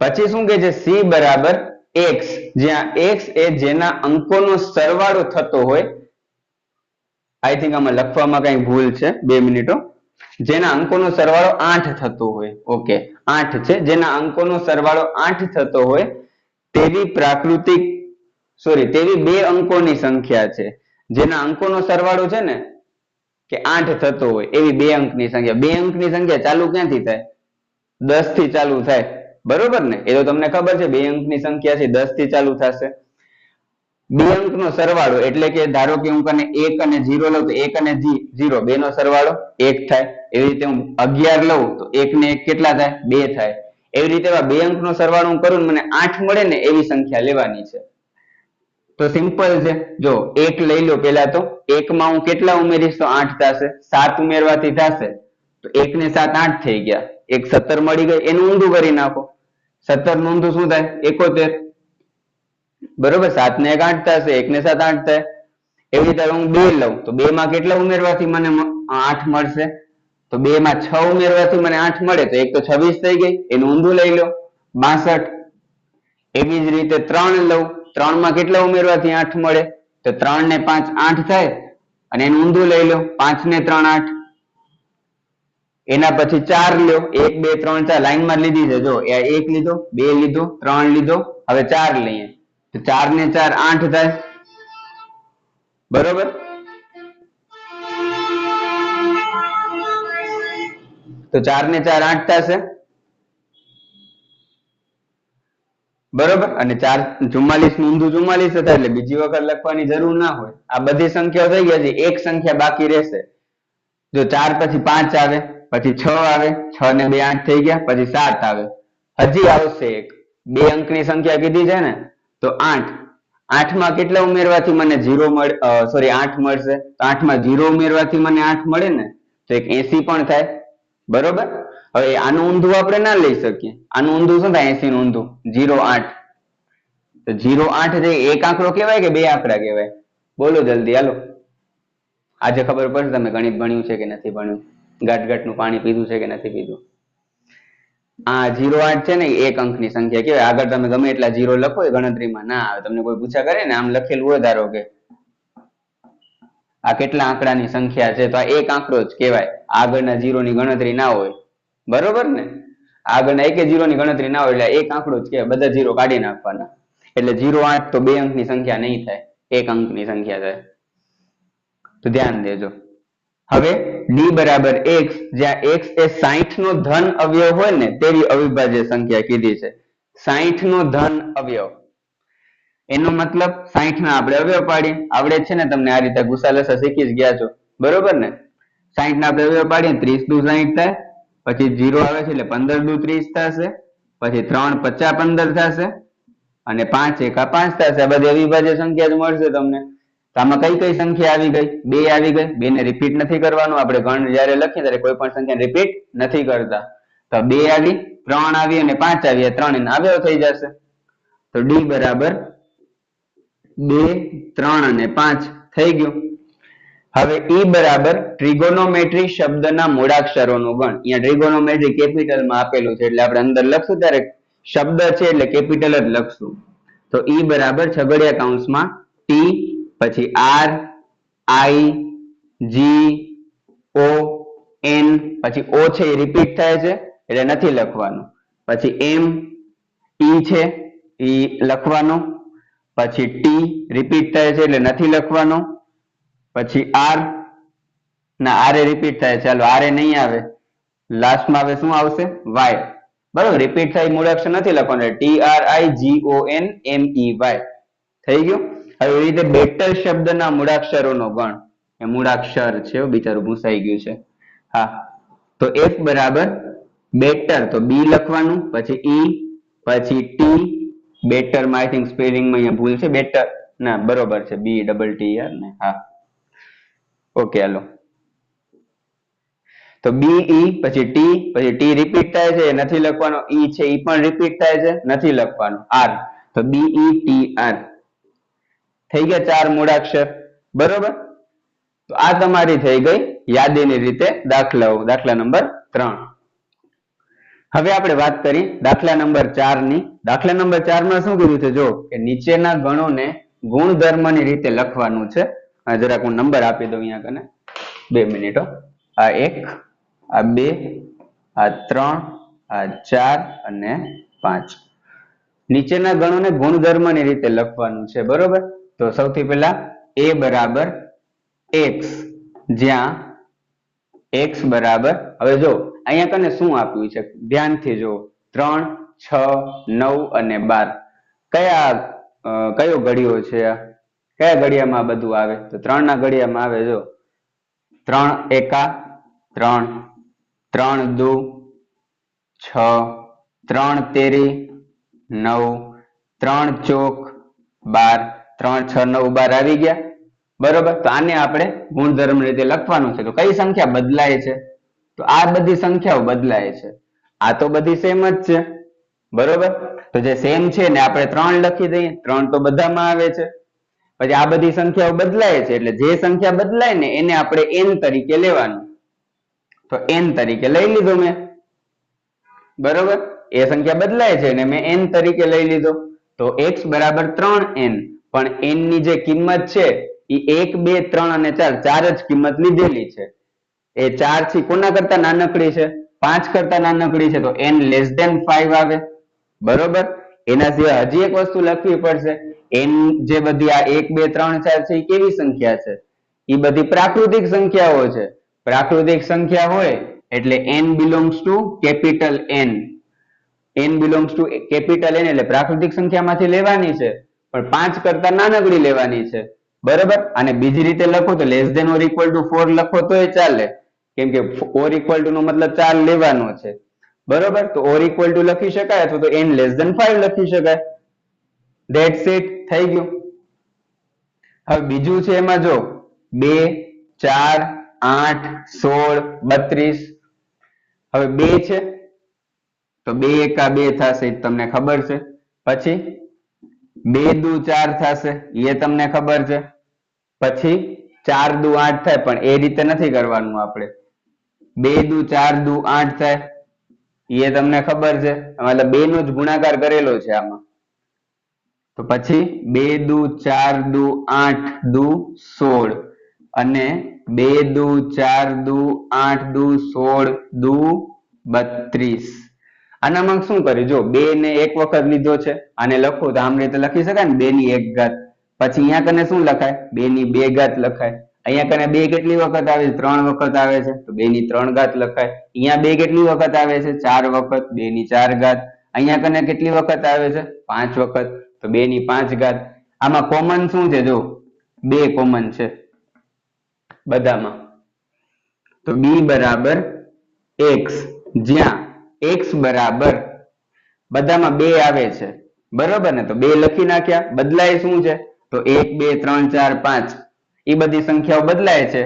પછી શું કે છે c બરાબર x જ્યાં x એ જેના અંકોનો સરવાળો થતો હોય આઈ થિંક આમાં લખવામાં કઈ ભૂલ છે 2 મિનિટો જેના અંકોનો સરવાળો 8 થતો હોય ઓકે 8 છે જેના અંકોનો સરવાળો 8 થતો હોય તેવી તેવી 2 અંકોની સંખ્યા છે જેના અંકોનો સરવાળો છે ને કે 8 થતો હોય એવી 2 અંકની સંખ્યા 2 અંકની સંખ્યા ચાલુ ક્યાંથી થાય 10 થી ચાલુ થાય બરોબર ને એ તો તમને ખબર છે 2 અંકની સંખ્યા છે 10 થી ચાલુ થશે 2 અંકનો સરવાળો એટલે કે ધારો કે હું કને 1 અને 0 લઉં તો 1 અને 0 બે નો સરવાળો 1 થાય એવી રીતે હું 11 લઉં તો 1 ને 1 કેટલા થાય 2 થાય એવી રીતે 2 અંકનો સરવાળો હું કરું મને 8 મળે ને એવી સંખ્યા લેવાની છે તો સિમ્પલ છે જો 1 લઈ લો પેલા તો 1 માં હું કેટલા ઉમેરીશ તો 8 થશે 7 ઉમેરવાથી થશે તો 1 ને 7 8 થઈ ગયા 1 17 મળી ગઈ એનું ઊંધું કરી નાખો 17 નું ઊંધું શું થાય 71 બરોબર 7 ને 1 8 થશે 1 ને 7 8 થાય એવી રીતે હું 2 લઉં તો 2 માં કેટલા ઉમેરવાથી મને 8 મળશે તો 2 માં 6 ઉમેરવાથી મને 8 મળે તો 1 તો 26 થઈ ગઈ એનું ઊંધું લઈ લો 62 એવી જ રીતે 3 લઉં 3 માં કેટલા ઉમેરવાથી 8 મળે તો 3 ને 5 8 થાય અને એનું ઊંધું લઈ લો 5 ને 3 8 એના પછી 4 લ્યો 1 2 3 4 લાઈનમાં લીધી છે જો 1 લીધો 2 લીધો 3 લીધો હવે 4 લઈએ તો 4 ને 4 8 થાય બરોબર તો 4 ને 4 8 થશે બરોબર અને 4 44 નું ઊંધું 44 થાય એટલે બીજી વખત લખવાની જરૂર ના હોય આ બધી સંખ્યાઓ થઈ ગયા છે એક સંખ્યા બાકી રહેશે જો 4 પછી 5 આવે પછી 6 આવે 6 ને 2 8 થઈ ગયા પછી 7 આવે હજી આવશે એક 2 અંકની સંખ્યા કીધી છે ને તો 8 8 માં કેટલા ઉમેરવાથી મને 0 મળે સોરી 8 મળશે તો 8 માં 0 ઉમેરવાથી મને 8 મળે ને તો એક 80 પણ થાય બરોબર હવે આનું ઊંધું આપણે ના લઈ શકીએ આનું ઊંધું શું થાય 80 નું ઊંધું 0 8 તો 0 8 જે એક આંકડો કહેવાય કે બે આંકડા કહેવાય બોલો જલ્દી હાલો આજે ખબર પડશે તમે ગણિત ભણ્યું છે કે નથી ભણ્યું ગાંઠનું પાણી પીધું છે કે નથી પીધું આ 0 8 છે ને એક અંકની સંખ્યા કહેવાય આગળ તમે ગમે એટલા 0 લખો એ ગણતરીમાં ના આવે તમને કોઈ પૂછા કરે ને આમ લખેલું હોય ધારો કે આ કેટલા આંકડાની સંખ્યા છે તો આ એક આંકડો જ કહેવાય આગળના 0 ની ગણતરી ના હોય બરોબર ને આગળના એકે 0 ની ગણતરી ના હોય એટલે એક આંકડો જ કહેવાય બધા 0 કાઢી નાખવાના એટલે 0 8 તો બે અંકની સંખ્યા નહીં થાય એક અંકની સંખ્યા થાય તો ધ્યાન દેજો હવે d બરાબર x જ્યાં x એ 60 નો ધન અવયવ હોય ને તેવી અવિભાજ્ય સંખ્યા કીધી છે 60 નો ધન અવયવ, એનો મતલબ 60 ના આપણે અવયવ પાડીએ. આવડે છે ને તમને આ રીતે ગુસા લસા શીખી જ ગયા છો, બરોબર ને? 60 ના આપણે અવયવ પાડીએ 30 દુ 60 થાય, પછી 0 આવે છે એટલે 15 દુ 30 થશે, પછી 3 50 15 થશે, અને 5 એકા 5 થશે. આ બધી અવિભાજ્ય સંખ્યા જ મળશે તમને. તો આમાં કઈ કઈ સંખ્યા આવી ગઈ? 2 આવી ગઈ. 2 ને રિપીટ નથી કરવાનું, આપણે ગણ જયારે લખીએ ત્યારે કોઈ પણ સંખ્યા રિપીટ નથી કરતા. તો 2 આવી, 3 આવી અને 5 આવી, 3 એના અવયવ થઈ જશે. તો ડી બરાબર 2 3 અને 5 થઈ ગયું. હવે ઈ બરાબર ટ્રિગોનોમેટ્રી શબ્દના મૂળાક્ષરોનું ગણ. અહીંયા ટ્રિગોનોમેટ્રી કેપિટલમાં આપેલું છે એટલે આપણે અંદર લખશું ત્યારે શબ્દ છે એટલે કેપિટલ જ લખશું. તો ઈ બરાબર છગડીયા કૌંસમાં ટી, પછી R, I, G, O, N, પછી ઓ છે એ રિપીટ થાય છે એટલે નથી લખવાનું, પછી એમ, ઈ છે ઈ લખવાનું, પછી ટી રિપીટ થાય છે એટલે નથી લખવાનું, પછી આર ના આર એ રિપીટ થાય, ચાલો આર એ નહીં આવે, લાસ્ટમાં હવે શું આવશે? વાય. બરોબર, રિપીટ થાય મૂળાક્ષર નથી લખવાનું, T R I G O N M E Y થઈ ગયું. હવે એ રીતે બેટલ શબ્દના મૂળાક્ષરોનો ગણ, એ મૂળાક્ષર છે બિચારું ભૂસાઈ ગયું છે. હા, તો એફ બરાબર બેટર, તો બી લખવાનું, પછી ઈ, પછી ટી, બેટર માં આઈ થિંક સ્પેલિંગમાં અહીંયા ભૂલ છે, બેટર ના બરોબર છે, બી ડબલ ટી આર ને. હા ઓકે હાલો. તો બી ઈ, પછી ટી રિપીટ થાય છે નથી લખવાનો, ઈ છે ઈ પણ રિપીટ થાય છે નથી લખવાનું, આર, તો બી ઈ ટી આર થઈ ગયા 4 મૂળાક્ષર. બરોબર, તો આ તમારી થઈ ગઈ યાદીની રીતે દાખલાઓ, દાખલા નંબર 3. હવે આપણે વાત કરી દાખલા નંબર 4 ની. દાખલા નંબર 4 માં શું કીધું છે? જો કે નીચેના ગણોને ગુણધર્મની રીતે લખવાનું છે. જરાક હું નંબર આપી દઉં અહીંયા કને, 2 મિનિટો. આ 1, આ 2, આ 3, આ 4 અને 5. નીચેના ગણોને ગુણધર્મની રીતે લખવાનું છે. બરોબર, તો સૌથી પહેલા a બરાબર x, જ્યાં x બરાબર, હવે જો અહીંયા કને શું આપ્યું છે ધ્યાનથી જો, 3, 6, 9 અને 12 કયો ઘડિયો છે? કયા ઘડિયામાં બધું આવે? તો 3 ના ઘડિયામાં આવે. જો 3 એકા 3, 3 દુ 6, 3 તેરી 9, 3 ચોક 12, 3 6 9 12 આવી ગયા. બરોબર, તો આને આપણે ગુણધર્મ રીતે લખવાનું છે. તો કઈ સંખ્યા બદલાય છે? તો આ બધી સંખ્યાઓ બદલાય છે, આ તો બધી સેમ જ છે. બરોબર, તો જે સેમ છે ને આપણે 3 લખી દઈએ, 3 તો બધામાં આવે છે. પછી આ બધી સંખ્યાઓ બદલાય છે એટલે જે સંખ્યા બદલાય ને એને આપણે n તરીકે લેવાનું. તો n તરીકે લઈ લીધો મેં. બરોબર, એ સંખ્યા બદલાય છે ને મેં n તરીકે લઈ લીધો. તો x બરાબર 3n, પણ n ની જે કિંમત છે એ 1 2 3 અને 4 ચાર જ કિંમત લીધેલી છે. એ 4 થી કોના કરતા નાનકડી છે? 5 કરતા નાનકડી છે, તો n લેસ ધેન 5 આવે. બરોબર, એના સિવાય હજી એક વસ્તુ લખવી પડશે. n જે બધી આ 1 2 3 4 છે એ કેવી સંખ્યા છે? એ બધી પ્રાકૃતિક સંખ્યાઓ છે. પ્રાકૃતિક સંખ્યા હોય એટલે n belongs to capital N. n belongs to capital N એટલે પ્રાકૃતિક સંખ્યામાંથી લેવાની છે, પણ 5 કરતા નાનકડી લેવાની છે. બરોબર, અને બીજી રીતે લખો તો less than or equal to 4 લખો તોય ચાલે, કેમ કે ઓર ઇક્વલ ટુ નો મતલબ 4 લેવાનો છે. બરોબર, તો ઓર ઇક્વલ ટુ લખી શકાય અથવા તો n લેસ ધેન 5 લખી શકાય. ધેટ્સ ઇટ, થઈ ગયું. હવે બીજું છે એમાં જો 2 4 8 16 32. હવે 2 છે તો 2 એકા 2 થશે, તમને ખબર છે. પછી 2 દુ 4 થશે, એ તમને ખબર છે. પછી 4 દુ 8 થાય, પણ એ રીતે નથી કરવાનું આપણે. 2 દુ 4 દુ 8 થાય, એ તમને ખબર છે, મતલબ 2 નો જ ગુણાકાર કરેલો છે આમાં. તો પછી 2 દુ 4 દુ 8 દુ 16 અને 2 દુ 4 દુ 8 દુ 16 દુ 32. આનામાં શું કર્યું? જો 2 ને એક વખત લીધો છે, આને લખો તો આમ રીતે લખી શકાય ને, 2 ની 1 ઘાત. પછી અહીંયા કને શું લખાય? 2 ની 2 ઘાત લખાય. અહીંયા કને 2 કેટલી વખત આવે છે? 3 વખત આવે છે, તો 2 ની 3 ઘાત લખાય. અહીંયા 2 કેટલી વખત આવે છે? 4 વખત, 2 ની 4 ઘાત. અહીંયા કને કેટલી વખત આવે છે? 5 વખત. તો 2 ની 5 ઘાત. આમાં કોમન શું છે? જો 2 કોમન છે બધામાં, તો b બરાબર x, જ્યાં x બરાબર બધામાં 2 આવે છે, બરોબર ને? તો 2 લખી નાખ્યા. બદલાય શું છે? તો 1 2 3 4 5 એ બધી સંખ્યાઓ બદલાય છે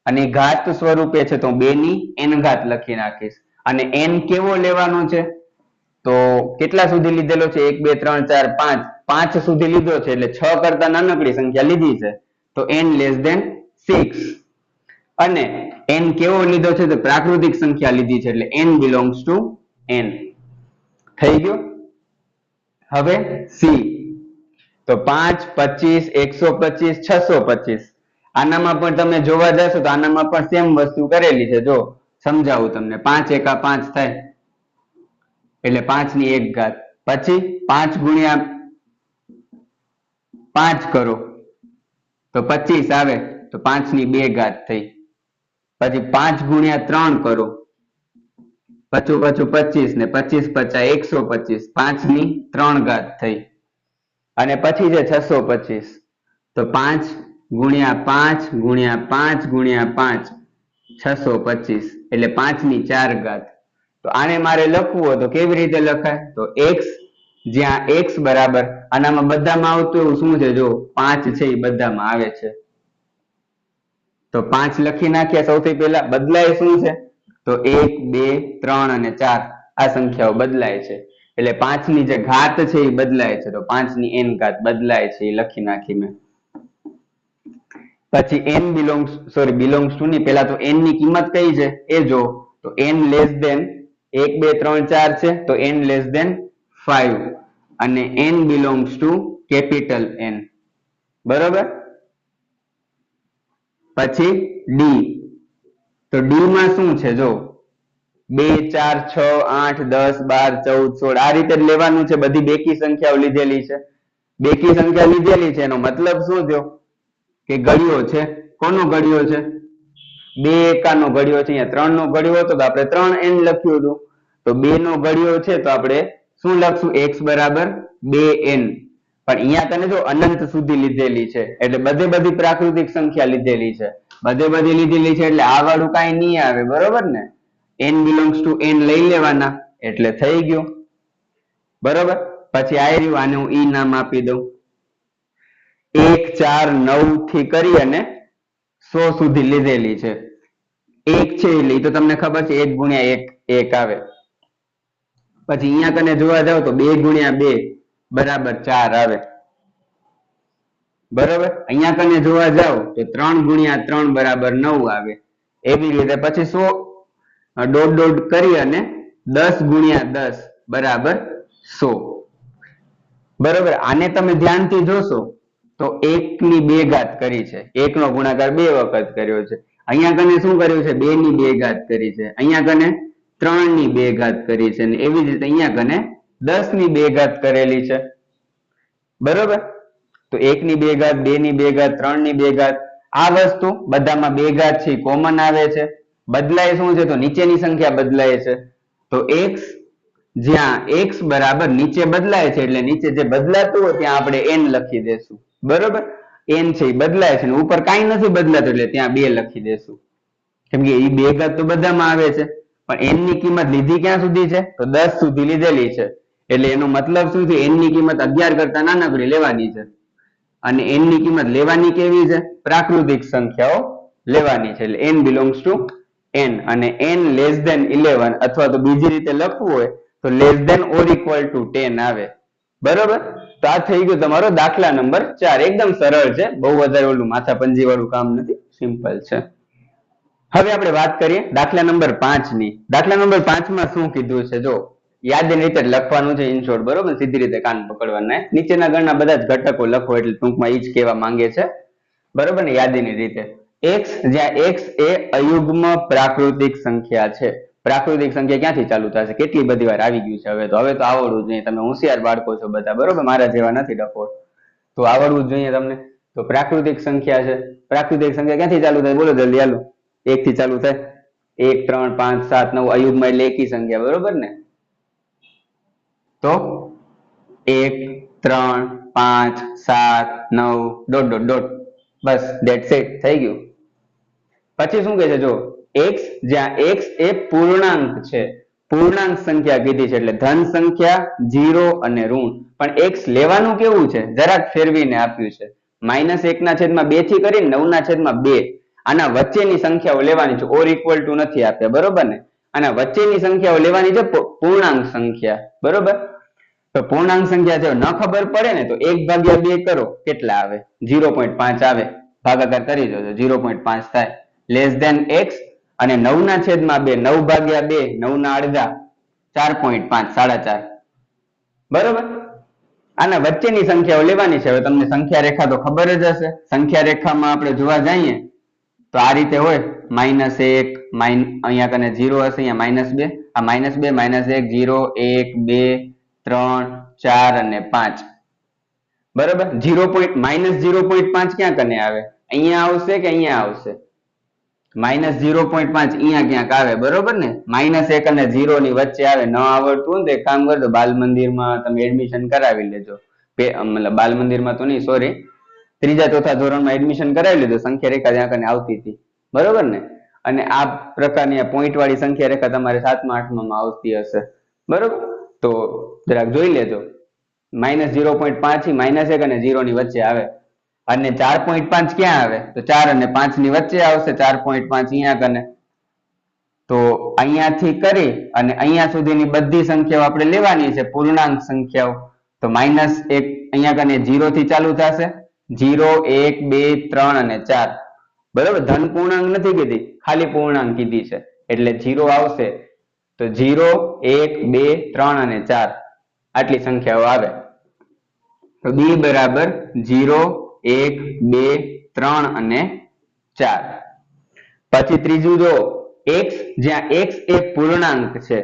અને ઘાત સ્વરૂપે છે, તો 2 ની n ઘાત લખી નાખીશ. અને n કેવો લેવાનો છે? તો કેટલા સુધી લીધેલો છે? 1 2 3 4 5, 5 સુધી લીધો છે, એટલે 6 કરતા નાનકડી સંખ્યા લીધી છે, તો n લેસ ધેન 6. અને n કેવો લીધો છે? તો પ્રાકૃતિક સંખ્યા લીધી છે, એટલે n બિલોંગ્સ ટુ n. થઈ ગયો. હવે c, તો 5 25 125 625. આનામાં પણ તમે જોવા જશો તો આનામાં પણ સેમ વસ્તુ કરેલી છે. જો સમજાવું તમને. 5 એકા 5 થાય, એટલે 5 ની 1 ઘાત. પછી 5 ગુણ્યા 5 કરો તો 25 આવે, તો 5 ની 2 ઘાત થઈ. પછી 5 ગુણ્યા 3 કરો, પાછું 25 ને 25 પચા 125, 5 ની 3 ઘાત થઈ. અને પછી છે 625, તો 5 ગુણ્યા 5 ગુણ્યા 5 ગુણ્યા 5 625, એટલે 5 ની 4 ઘાત. તો આને મારે લખવું હોય તો કેવી રીતે લખાય? તો x, જ્યાં x બરાબર આનામાં બધામાં આવતું એવું શું છે? જો 5 છે એ બધામાં આવે છે, તો 5 લખી નાખ્યા. સૌથી પહેલા બદલાય શું છે? તો 1 2 3 અને 4 આ સંખ્યાઓ બદલાય છે, એટલે 5 ની જે ઘાત છે એ બદલાય છે, તો 5 ની n ઘાત બદલાય છે, એ લખી નાખી મેં. પછી n બિલોંગ્સ ટુ ની પહેલા તો n ની કિંમત કઈ છે એ જો, તો n લેસ ધેન 1 2 3 4 છે, તો n લેસ ધેન 5, અને n belongs two capital N, બરોબર. પછી d, તો d માં શું છે? જો 2 4 6 8 10 12 14 16 આ રીતે જ લેવાનું છે. બધી બેકી સંખ્યાઓ લીધેલી છે. બેકી સંખ્યા લીધેલી છે એનો મતલબ શું થયો? કે ગળ્યો છે. કોનો ગળ્યો છે? 2 એકાનો ગળ્યો છે. અહીંયા 3 નો ગળ્યો હતો તો આપણે 3n લખ્યું હતું. તો 2 નો ગળ્યો છે તો આપણે શું લખશું? x બરાબર 2n. પણ અહીંયા તને જો અનંત સુધી લીધેલી છે, એટલે બધી પ્રાકૃતિક સંખ્યા લીધેલી છે. બધી લીધેલી છે એટલે આ વાળું કાંઈ નહીં આવે, બરોબર ને? n બિલોંગ્સ ટુ n લઈ લેવાના, એટલે થઈ ગયું, બરોબર. પછી આ રહ્યું, આને હું ઈ નામ આપી દઉં. 1 4 9 થી કરી અને 100 સુધી લીધેલી છે. 1 છે એટલે તો તમને ખબર છે 1 ગુણ્યા 1 1 આવે. પછી અહીંયા કને જોવા જાવ તો 2 ગુણ્યા 2 બરાબર 4 આવે, બરોબર. અહીંયા કને જોવા જાવ તો 3 ગુણ્યા 3 બરાબર 9 આવે. એવી રીતે પછી 100 દોઢ દોઢ કરી અને 10 ગુણ્યા 10 બરાબર 100, બરોબર. આને તમે ધ્યાનથી જોશો તો 1 ની 2 ઘાત કરી છે, 1 નો ગુણાકાર 2 વખત કર્યો છે. અહીંયા કને શું કર્યું છે? 2 ની 2 ઘાત કરી છે. અહીંયા કને 3 ની 2 ઘાત કરી છે, અને એવી જ રીતે અહીંયા કને 10 ની 2 ઘાત કરેલી છે, બરોબર. તો 1 ની 2 ઘાત, 2 ની 2 ઘાત, 3 ની 2 ઘાત, આ વસ્તુ બધામાં 2 ઘાત છે કોમન આવે છે. બદલાય શું છે? તો નીચેની સંખ્યા બદલાય છે. તો x, જ્યાં x બરાબર નીચે બદલાય છે, એટલે નીચે જે બદલાતું હોય ત્યાં આપણે n લખી દેશું, બરોબર. n છે એ બદલાય છે, ઉપર કાંઈ નથી બદલાતું એટલે ત્યાં 2 લખી દેશું, કેમ કે એ 2 ઘાત તો બધામાં આવે છે. પણ n ની કિંમત લીધી ક્યાં સુધી છે? તો 10 સુધી લીધેલી છે, એટલે એનો મતલબ શું છે? n ની કિંમત 11 કરતા નાનકડી લેવાની છે. અને n ની કિંમત લેવાની કેવી છે? પ્રાકૃતિક સંખ્યાઓ લેવાની છે, એટલે n બિલોંગ્સ ટુ n. અને n લેસ ધેન 11, અથવા તો બીજી રીતે લખવું હોય તો less than or equal to 10 આવે, બરોબર. તો આ થઈ ગયો તમારો દાખલા નંબર 4. એકદમ સરળ છે, બહુ વધારે ઓલું માથાપંજી વાળું કામ નથી, સિમ્પલ છે. હવે આપણે વાત કરીએ દાખલા નંબર 5 ની. દાખલા નંબર 5 માં શું કીધું છે? જો યાદની રીતે લખવાનું છે, ઇન શોર્ટ, બરોબર. સીધી રીતે કાન પકડવાના. નીચેના ગણના બધા જ ઘટકો લખો, એટલે ટૂંકમાં ઈ જ કહેવા માંગે છે, બરોબર ને? યાદીની રીતે x, જ્યાં x એ અયુગ્મ પ્રાકૃતિક સંખ્યા છે. પ્રાકૃતિક સંખ્યા ક્યાંથી ચાલુ થશે? કેટલી બધી વાર આવી ગયું છે. હવે તો આવડવું જોઈએ. તમે હોશિયાર બાળકો છો બધા, બરોબર, મારા જેવા નથી ડફોળ, તો આવડવું જ જોઈએ તમને. તો પ્રાકૃતિક સંખ્યા છે. પ્રાકૃતિક સંખ્યા ક્યાંથી ચાલુ થાય? બોલો જલ્દી, હાલો. 1 થી ચાલુ થાય. 1 3 5 7 9 અયુગ્મ એટલે એકી સંખ્યા, બરોબર ને? તો 1 3 5 7 9 dot dot dot bus that's it થઈ ગયું. પછી શું કહે છે જો x જ્યાં x એ પૂર્ણાંક છે, પૂર્ણાંક સંખ્યા કીધી છે એટલે ધન સંખ્યા 0 અને ઋણ, પણ x લેવાનું કેવું છે જરાક ફેરવીને આપ્યું છે -1/2 થી કરીને 9/2. આના વચ્ચેની સંખ્યાઓ લેવાની છે, ઓર ઇક્વલ ટુ નથી આપ્યા બરોબર ને, આના વચ્ચેની સંખ્યાઓ લેવાની છે પૂર્ણાંક સંખ્યા બરોબર. તો પૂર્ણાંક સંખ્યા જો ન ખબર પડે ને તો 1/2 કરો કેટલા આવે 0.5 આવે, ભાગાકાર કરી દો 0.5 થાય. લેસ ધેન x અને 9/2 9/2 9/2 4.5 4.5 બરોબર. આના વચ્ચેની સંખ્યાઓ લેવાની છે. હવે તમને સંખ્યા રેખા તો ખબર જ હશે, સંખ્યા રેખામાં આપણે જોવા જઈએ તો આ રીતે હોય -1 અહીંયા કને 0 હશે, અહીંયા -2 આ -2 -1 0 1 2 3 4 અને 5 બરોબર. -0.5 ક્યાં કને આવે, અહીંયા આવશે કે અહીંયા આવશે, -0.5 અહીંયા ક્યાંક આવે બરોબર ને, -1 અને 0 ની વચ્ચે આવે. ન આવડતું હોય તો એક કામ કરજો, બાલ મંદિરમાં તમે એડમિશન કરાવી લેજો, મતલબ બાલ મંદિરમાં તો નહીં સોરી, ત્રીજા ચોથા ધોરણમાં એડમિશન કરાવી લીધું, સંખ્યા રેખા ત્યાં કને આવતી હતી બરોબર ને. અને આ પ્રકારની પોઈન્ટ વાળી સંખ્યા રેખા તમારે 7મા 8માં આવતી હશે બરોબર. તો જરાક જોઈ લેજો, -0.5 થી -1 અને 0 ની વચ્ચે આવે. અને 4.5 ક્યાં આવે તો 4 અને 5 ની વચ્ચે આવશે, 4.5 અહીંયા કને. તો અહીંયાથી કરી અને અહીંયા સુધીની બધી સંખ્યાઓ આપણે લેવાની છે, પૂર્ણાંક સંખ્યાઓ. તો -1 અહીંયા કને 0 થી ચાલુ થશે, 0 1 2 3 અને 4 બરોબર. ધન પૂર્ણાંક નથી કીધી, ખાલી પૂર્ણાંક કીધી છે એટલે 0 આવશે. તો 0 1 2 3 અને 4 આટલી સંખ્યાઓ આવે. તો b બરાબર 0 1 2 3 અને 4. પછી ત્રીજું જો x જ્યાં x એ પૂર્ણાંક છે,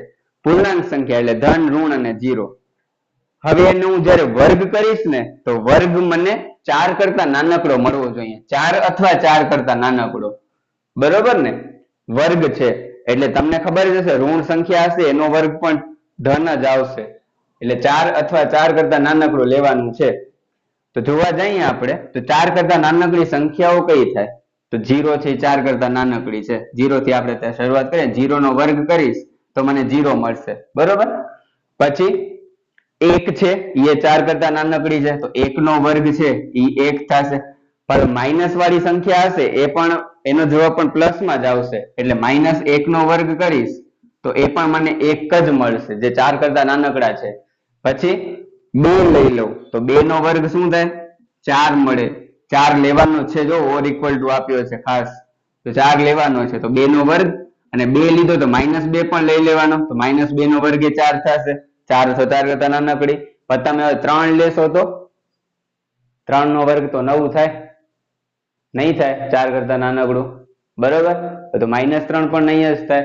પૂર્ણાંક સંખ્યા એટલે ધન ઋણ અને 0. હવે એને હું જ્યારે વર્ગ કરીશ ને તો વર્ગ મને 4 કરતા નાનકડો મળવો જોઈએ, 4 અથવા 4 કરતા નાનકડો બરોબર ને. વર્ગ છે એટલે તમને ખબર જ હશે, ઋણ સંખ્યા હશે એનો વર્ગ પણ ધન જ આવશે, એટલે 4 અથવા 4 કરતા નાનકડો લેવાનું છે. તો જોવા જઈએ આપણે તો 4 કરતા નાનકડી સંખ્યાઓ કઈ થાય તો 0 થી 4 કરતા નાનકડી છે. 0 થી આપણે ત્યાં શરૂઆત કરીએ, 0 નો વર્ગ કરીશ તો મને 0 મળશે બરોબર. પછી 1 છે એ 4 કરતા નાનકડી છે તો 1 નો વર્ગ છે એ 1 થશે. પણ માઇનસ વાળી સંખ્યા હશે એ પણ એનો જવાબ પણ પ્લસ માં જ આવશે, એટલે -1 નો વર્ગ કરીશ તો એ પણ મને 1 જ મળશે જે 4 કરતા નાનકડા છે. પછી 2 લઈ લઉં તો 2 નો વર્ગ શું થાય 4 મળે, 4 લેવાનો છે, જો ઓર ઇક્વલ ટુ આપ્યો છે ખાસ, તો 4 લેવાનો છે તો 2 નો વર્ગ, અને 2 લીધો તો -2 પણ લઈ લેવાનો, તો -2 નો વર્ગ એ 4 થશે, 4 અથવા 4 કરતા નાનકડી. પણ તમે હવે 3 લેશો તો 3 નો વર્ગ તો 9 થાય, નહીં થાય 4 કરતા નાનકડું બરોબર. તો -3 પણ નહીં જ થાય.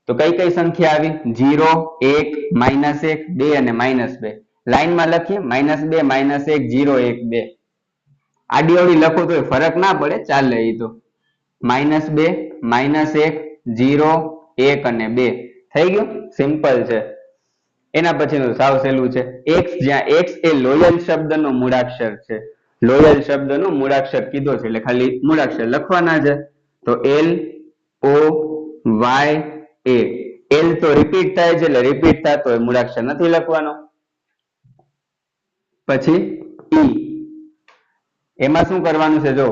તો કઈ કઈ સંખ્યા આવી 0 1 -1 2 અને -2. લાઈનમાં લખીએ -2 -1 0 1 2. આડી અવળી લખો તો ફરક ના પડે, ચાલે એ તો. -2 -1 0 1 અને 2 થઈ ગયું, સિમ્પલ છે. એના પછીનું સાવ સહેલું છે x જ્યાં x એ લોયલ શબ્દનો મૂળાક્ષર છે, લોયલ શબ્દનો મૂળાક્ષર કીધો છે એટલે ખાલી મૂળાક્ષર લખવાના છે. તો L O Y A, L તો રિપીટ થાય છે એટલે રિપીટ થતો હોય મૂળાક્ષર નથી લખવાનો. પછી E, એમાં શું કરવાનું છે જો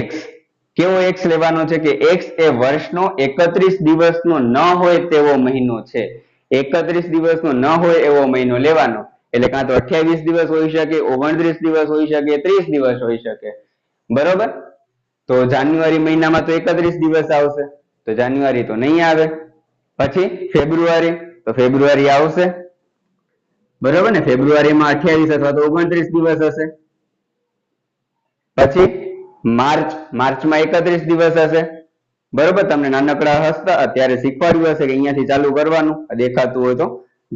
x, કેવો x લેવાનો છે કે x એ વર્ષનો 31 દિવસનો ન હોય તેવો મહિનો છે, 31 દિવસનો ન હોય એવો મહિનો લેવાનો, એટલે કાં તો 28 દિવસ હોઈ શકે, 29 દિવસ હોઈ શકે, 30 દિવસ હોઈ શકે બરોબર. તો જાન્યુઆરી મહિનામાં તો 31 દિવસ આવશે, તો જાન્યુઆરી તો નહીં આવે. પછી ફેબ્રુઆરી, તો ફેબ્રુઆરી આવશે બરોબર ને, ફેબ્રુઆરીમાં 28 અથવા તો 29 દિવસ હશે. પછી માર્ચ, માર્ચમાં 31 દિવસ હશે બરોબર. તમને નાનકડા હસતા અત્યારે શીખવાડ્યું હશે કે અહીંયાથી ચાલુ કરવાનું, દેખાતું હોય તો.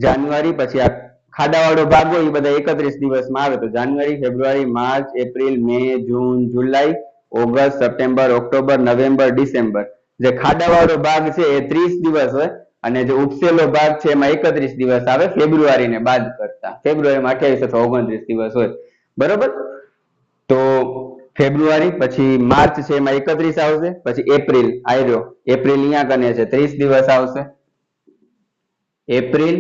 જાન્યુઆરી પછી આ ખાડાવાળો ભાગ હોય એ બધા 31 દિવસમાં આવે, તો January February March April May June July August September October November December. જે ખાડાવાળો ભાગ છે એ 30 દિવસ હોય અને જે ઉપસેલો ભાગ છે એમાં 31 દિવસ આવે ફેબ્રુઆરી ને બાદ કરતા. ફેબ્રુઆરીમાં 28 અથવા 29 દિવસ હોય, બરોબર. તો ફેબ્રુઆરી, પછી માર્ચ છે એમાં 31 આવશે, પછી એપ્રિલ આવ્યો, એપ્રિલ અહીંયા કને છે 30 દિવસ આવશે, એપ્રિલ.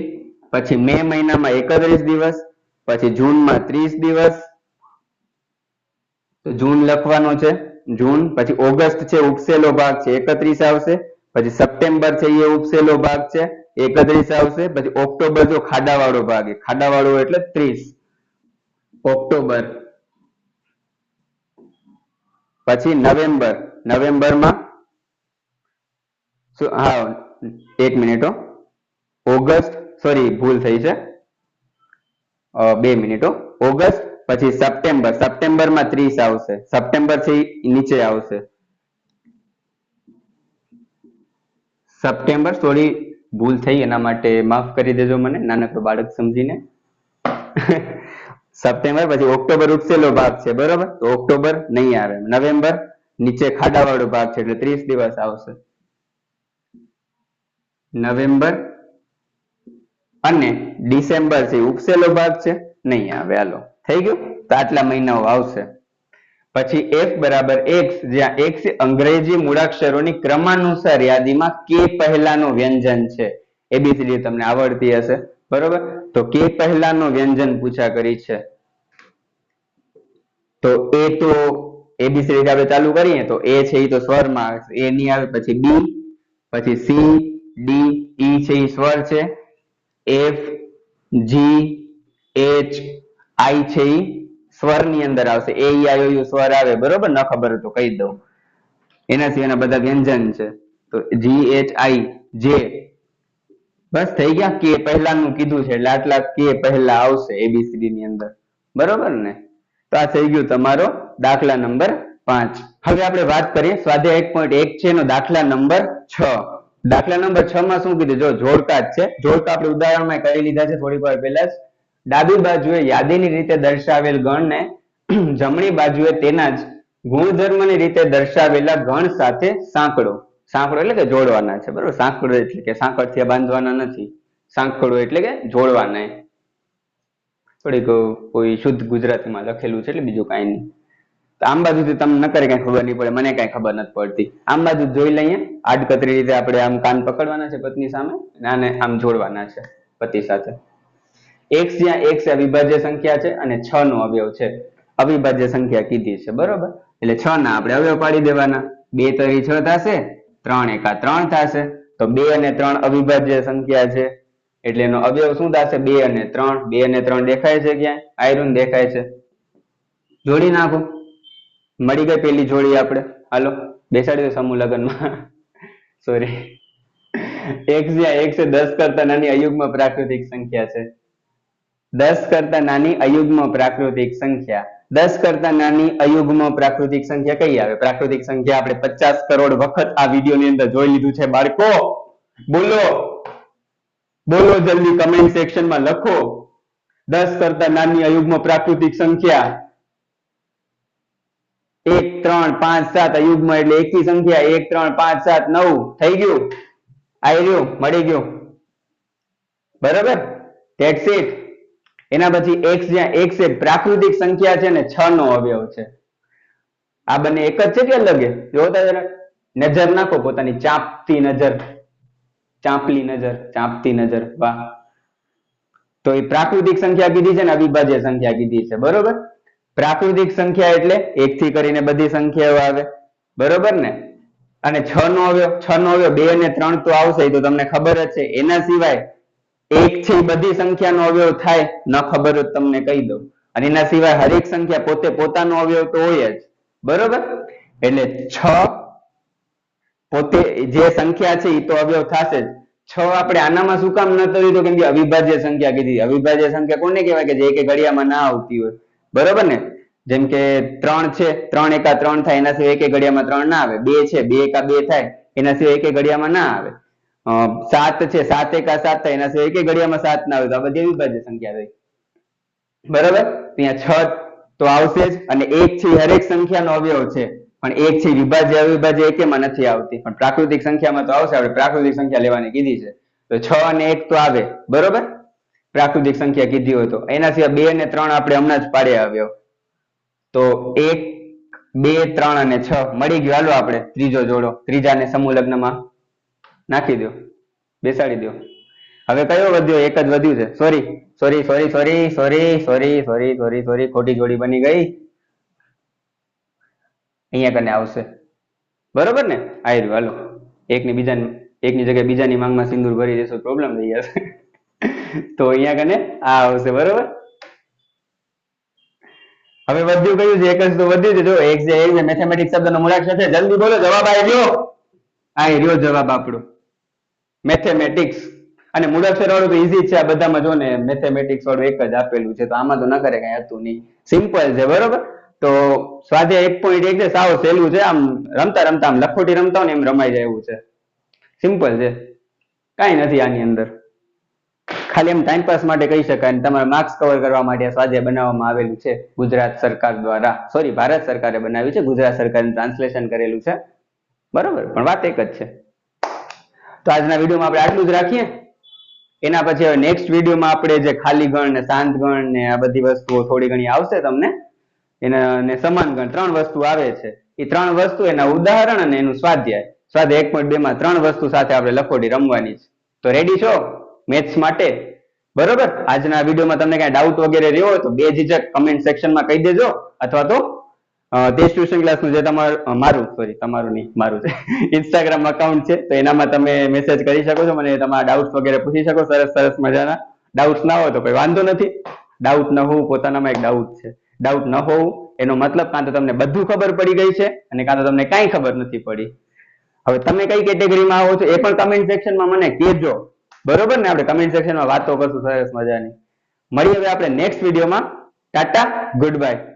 પછી મે મહિનામાં 31 દિવસ, પછી જૂનમાં 30 દિવસ, તો જૂન લખવાનો છે, જૂન. પછી ઓગસ્ટ છે ઉપસેલો ભાગ છે 31 આવશે, પછી સપ્ટેમ્બર છે એ ઉપસેલો ભાગ છે 31 આવશે, પછી ઓક્ટોબર જો ખાડાવાળો ભાગ, ખાડાવાળો એટલે 30 ઓક્ટોબર. પછી નવેમ્બર, નવેમ્બરમાં હા 1 મિનિટ, ઓગસ્ટ, સોરી ભૂલ થઈ છે, 2 મિનિટ, ઓગસ્ટ. પછી સપ્ટેમ્બર, સપ્ટેમ્બરમાં 30 આવશે, સપ્ટેમ્બર થી નીચે આવશે, સપ્ટેમ્બર, સોરી ભૂલ થઈ, એના માટે માફ કરી દેજો મને, નાનકડો બાળક સમજીને. સપ્ટેમ્બર. પછી ઓક્ટોબર ઉપસેલો ભાગ છે, બરોબર, તો ઓક્ટોબર નહીં આવે. નવેમ્બર નીચે ખાડાવાળો ભાગ છે એટલે 30 દિવસ આવશે, નવેમ્બર. અને ડિસેમ્બર છે ઉપસેલો ભાગ છે, નહીં આવે. હાલો, થઈ ગયું. તો આટલા મહિનાઓ આવશે. પછી f બરાબર x, જ્યાં x અંગ્રેજી મૂળાક્ષરોની ક્રમાનુસાર યાદીમાં કે પહેલાનું વ્યંજન છે. એબીસીડી તમને આવડતી હશે, બરોબર. તો કે પહેલાનું વ્યંજન પૂછા કરી છે, તો એ તો એબીસીડી આપણે ચાલુ કરીએ તો એ છે એ તો સ્વરમાં આવે, એ નહીં આવે. પછી બી, પછી સી, ડી, ઈ છે એ સ્વર છે, એફ, જી, એચ, આઈ છે એ સ્વરની અંદર આવશે, એ ઈ આઈ ઓ યુ સ્વર આવે, બરોબર. ન ખબર હોય તો કહી દઉં, એના સિવાયના બધા વ્યંજન છે. તો જી, એચ, આઈ, જે, બસ થઈ ગયા. કે પહેલાનું કીધું છે એટલે આટલા કે પહેલા આવશે એબીસીડી ની અંદર, બરોબર ને. તો આ થઈ ગયું તમારો દાખલા નંબર 5. હવે આપણે વાત કરીએ સ્વાધ્યાય 1.1 છે એનો દાખલા નંબર 6. દાખલા નંબર 6 માં શું કીધું? જો જોડકા જ છે. જોડકા આપણે ઉદાહરણમાં કરી લીધા છે થોડીક વાર પહેલા જ. ડાબી બાજુએ યાદીની રીતે દર્શાવેલ ગણને જમણી બાજુએ તેના જ ગુણધર્મની રીતે દર્શાવેલા ગણ સાથે સાંકળો. સાંકળો એટલે કે જોડવાના છે, બરોબર. સાંકળો એટલે કે સાંકળથી બાંધવાના નથી, સાંકળો એટલે કે જોડવાના. થોડીક કોઈ શુદ્ધ ગુજરાતીમાં લખેલું છે એટલે બીજું કાંઈ નહીં. આમ બાજુથી તમને ન કરે કઈ ખબર નહીં પડે, મને કઈ ખબર નથી પડતી. આમ બાજુ જોઈ લઈએ, આડકતરી રીતે આપણે આમ કાન પકડવાના છે પત્ની સામે, આને આમ જોડવાના છે પતિ સાથે. x જ્યાં x અવિભાજ્ય સંખ્યા છે અને 6 નો અવયવ છે, અવિભાજ્ય સંખ્યા કીધી છે, બરોબર. એટલે 6 ના આપણે અવયવ પાડી દેવાના. 2 તરી 6 થશે, 3 એકા 3 થશે. તો 2 અને 3 અવિભાજ્ય સંખ્યા છે એટલે એનો અવયવ શું થશે? 2 અને 3. 2 અને 3 દેખાય છે ક્યાંય? આયરન દેખાય છે. જોડી નાખો. મળી ગઈ પેલી જોડી આપણે. હાલો બેસાડી દો સમૂહ લગ્નમાં. સોરી. x જ્યાં x એ 10 કરતા નાની અયુગ્મ પ્રાકૃતિક સંખ્યા છે. 10 કરતા નાની અયુગ્મ પ્રાકૃતિક સંખ્યા. 10 કરતા નાની અયુગ્મ પ્રાકૃતિક સંખ્યા કઈ આવે? પ્રાકૃતિક સંખ્યા આપણે 50 કરોડ વખત આ વિડીયો ની અંદર જોઈ લીધું છે બાળકો. બોલો બોલો, જલ્દી કમેન્ટ સેક્શન માં લખો. 10 કરતા નાની અયુગ્મ પ્રાકૃતિક સંખ્યા 1 3 5 7 અયુગ્મ એટલે એકી સંખ્યા. 1 3 5 7 9 થઈ ગયું. આઈ રહ્યું, મળી ગયું, બરાબર. That's it. એના પછી x જ્યાં x એ પ્રાકૃતિક સંખ્યા છે ને 6 નો અવયવ છે. આ બંને એક જ છે કે અલગ છે? જોતા જરા નજર નાખો, પોતાની ચાંપતી નજર, ચાંપલી નજર, ચાંપતી નજર. વાહ. તો એ પ્રાકૃતિક સંખ્યા કીધી છે ને અવિભાજ્ય સંખ્યા કીધી છે, બરોબર. પ્રાકૃતિક સંખ્યા એટલે 1 થી કરીને બધી સંખ્યાઓ આવે, બરોબર ને. અને 6 નો અવયવ, 6 નો અવયવ 2 અને 3 તો આવશે, એ તો તમને ખબર જ છે. એના સિવાય 1 થી બધી સંખ્યાનો અવયવ થાય, ન ખબર હોય તમને કહી દઉં. અને એના સિવાય હરેક સંખ્યા પોતે પોતાનો અવયવ તો હોય જ, બરોબર. એટલે 6 પોતે જે સંખ્યા છે એ તો અવયવ થશે જ. 6 આપણે આનામાં શું કામ ન કર્યું? તો કેમ કે અવિભાજ્ય સંખ્યા કીધી. અવિભાજ્ય સંખ્યા કોને કહેવાય? કે જે કે ઘડિયામાં ના આવતી હોય, બરોબર ને. જેમ કે 3 છે, 3 એકા 3 થાય, એના સિવાય એકે ઘડિયામાં 3 ના આવે. 2 છે, 2 એકા 2 થાય, એના સિવાય એકે ઘડિયામાં ના આવે. 7 છે, 7 એકા 7 થાય, એના સિવાય એકે ઘડિયામાં 7 ના આવે. તો આ બધી અવિભાજ્ય સંખ્યા થઈ, બરોબર. ત્યાં 6 તો આવશે જ. અને 1 છે હરેક સંખ્યાનો અવયવ છે, પણ 1 છે વિભાજ્ય અવિભાજ્ય એકેમાં નથી આવતી, પણ પ્રાકૃતિક સંખ્યામાં તો આવશે. આપણે પ્રાકૃતિક સંખ્યા લેવાની કીધી છે. તો 6 અને 1 તો આવે, બરોબર, પ્રાકૃતિક સંખ્યા કીધી હોય તો. એના સિવાય 2 અને 3 આપણે હમણાં જ પાડ્યા આવ્યો. તો 1, 2, 3 અને 6 મળી ગયું. હાલો આપણે ત્રીજો જોડો, ત્રીજાને સમૂહ લગ્નમાં નાખી દો, બેસાડી દો. હવે કયો વધ્યો? એક જ વધ્યું છે. સોરી, ખોટી જોડી બની ગઈ. અહીંયા કને આવશે, બરોબર ને? આવ્યું. હાલો, એકની જગ્યાએ બીજાની માંગમાં સિંદૂર ભરી દેશો, પ્રોબ્લેમ થઈ જશે. તો અહીંયા કને આ આવશે, બરોબર. હવે વધ્યું કયું છે? એક જ તો વધ્યું છે. જો એક છે મેથેમેટિક્સ શબ્દનો મૂળાક્ષર છે. જલ્દી બોલો, જવાબ આવી ગયો. આ રહ્યો જવાબ આપણો, મેથેમેટિક્સ. અને મૂળાક્ષર વાળું તો ઈઝી છે. આ બધામાં જો ને મેથેમેટિક્સ વાળું એક જ આપેલું છે, તો આમાં તો ન કરે કઈ હતું નહીં. સિમ્પલ છે, બરોબર. તો સ્વાધ્યાય 1.1 છે, સાવ સહેલું છે. આમ રમતા રમતા આમ લખોટી રમતા હોય ને એમ રમાઈ જાય એવું છે. સિમ્પલ છે, કઈ નથી આની અંદર. ખાલી એમ ટાઈમપાસ માટે કહી શકાય. અને તમારા માર્ક્સ કવર કરવા માટે સ્વાધ્યાય બનાવવામાં આવેલું છે ગુજરાત સરકાર દ્વારા. સોરી, ભારત સરકારે બનાવ્યું છે. ગુજરાત સરકારે ટ્રાન્સલેશન કરેલું છે, બરોબર. પણ વાત એક જ છે. તો આજના વિડીયોમાં આપણે આટલું જ રાખીએ. એના પછી હવે નેક્સ્ટ વિડીયોમાં આપણે જે ખાલી ગણ ને શાંત ગણ ને આ બધી વસ્તુઓ થોડી ઘણી આવશે તમને. એને સમાન ગણ 3 વસ્તુ આવે છે. એ 3 વસ્તુ, એના ઉદાહરણ અને એનું સ્વાધ્યાય. સ્વાધ્યાય 1.2 માં 3 વસ્તુ સાથે આપણે લખોટી રમવાની છે. તો રેડી છો મેથ્સ માટે? બરોબર. આજના વિડીયોમાં તમને કઈ ડાઉટ વગેરે રહ્યો હોય તો બેઝિઝક કમેન્ટ સેક્શનમાં કહી દેજો, અથવા તો તેજ ટ્યુશન ક્લાસનું જે તમારું નહીં, મારું છે ઇન્સ્ટાગ્રામ અકાઉન્ટ છે, તો એનામાં તમે મેસેજ કરી શકો છો. મને તમારા ડાઉટ્સ વગેરે પૂછી શકો. સરસ મજાના. ડાઉટ્સ ના હોય તો કોઈ વાંધો નથી. ડાઉટ ન હોવું પોતાનામાં એક ડાઉટ છે. ડાઉટ ન હોવું એનો મતલબ કાં તો તમને બધું ખબર પડી ગઈ છે, અને કાં તો તમને કાંઈ ખબર નથી પડી. હવે તમે કઈ કેટેગરીમાં આવો છો એ પણ કમેન્ટ સેક્શનમાં મને કહેજો, બરોબર ને? આપણે કમેન્ટ સેક્શનમાં વાતો કરશું સરસ મજાની. મળીએ હવે આપણે નેક્સ્ટ વિડીયોમાં. Tata, good bye.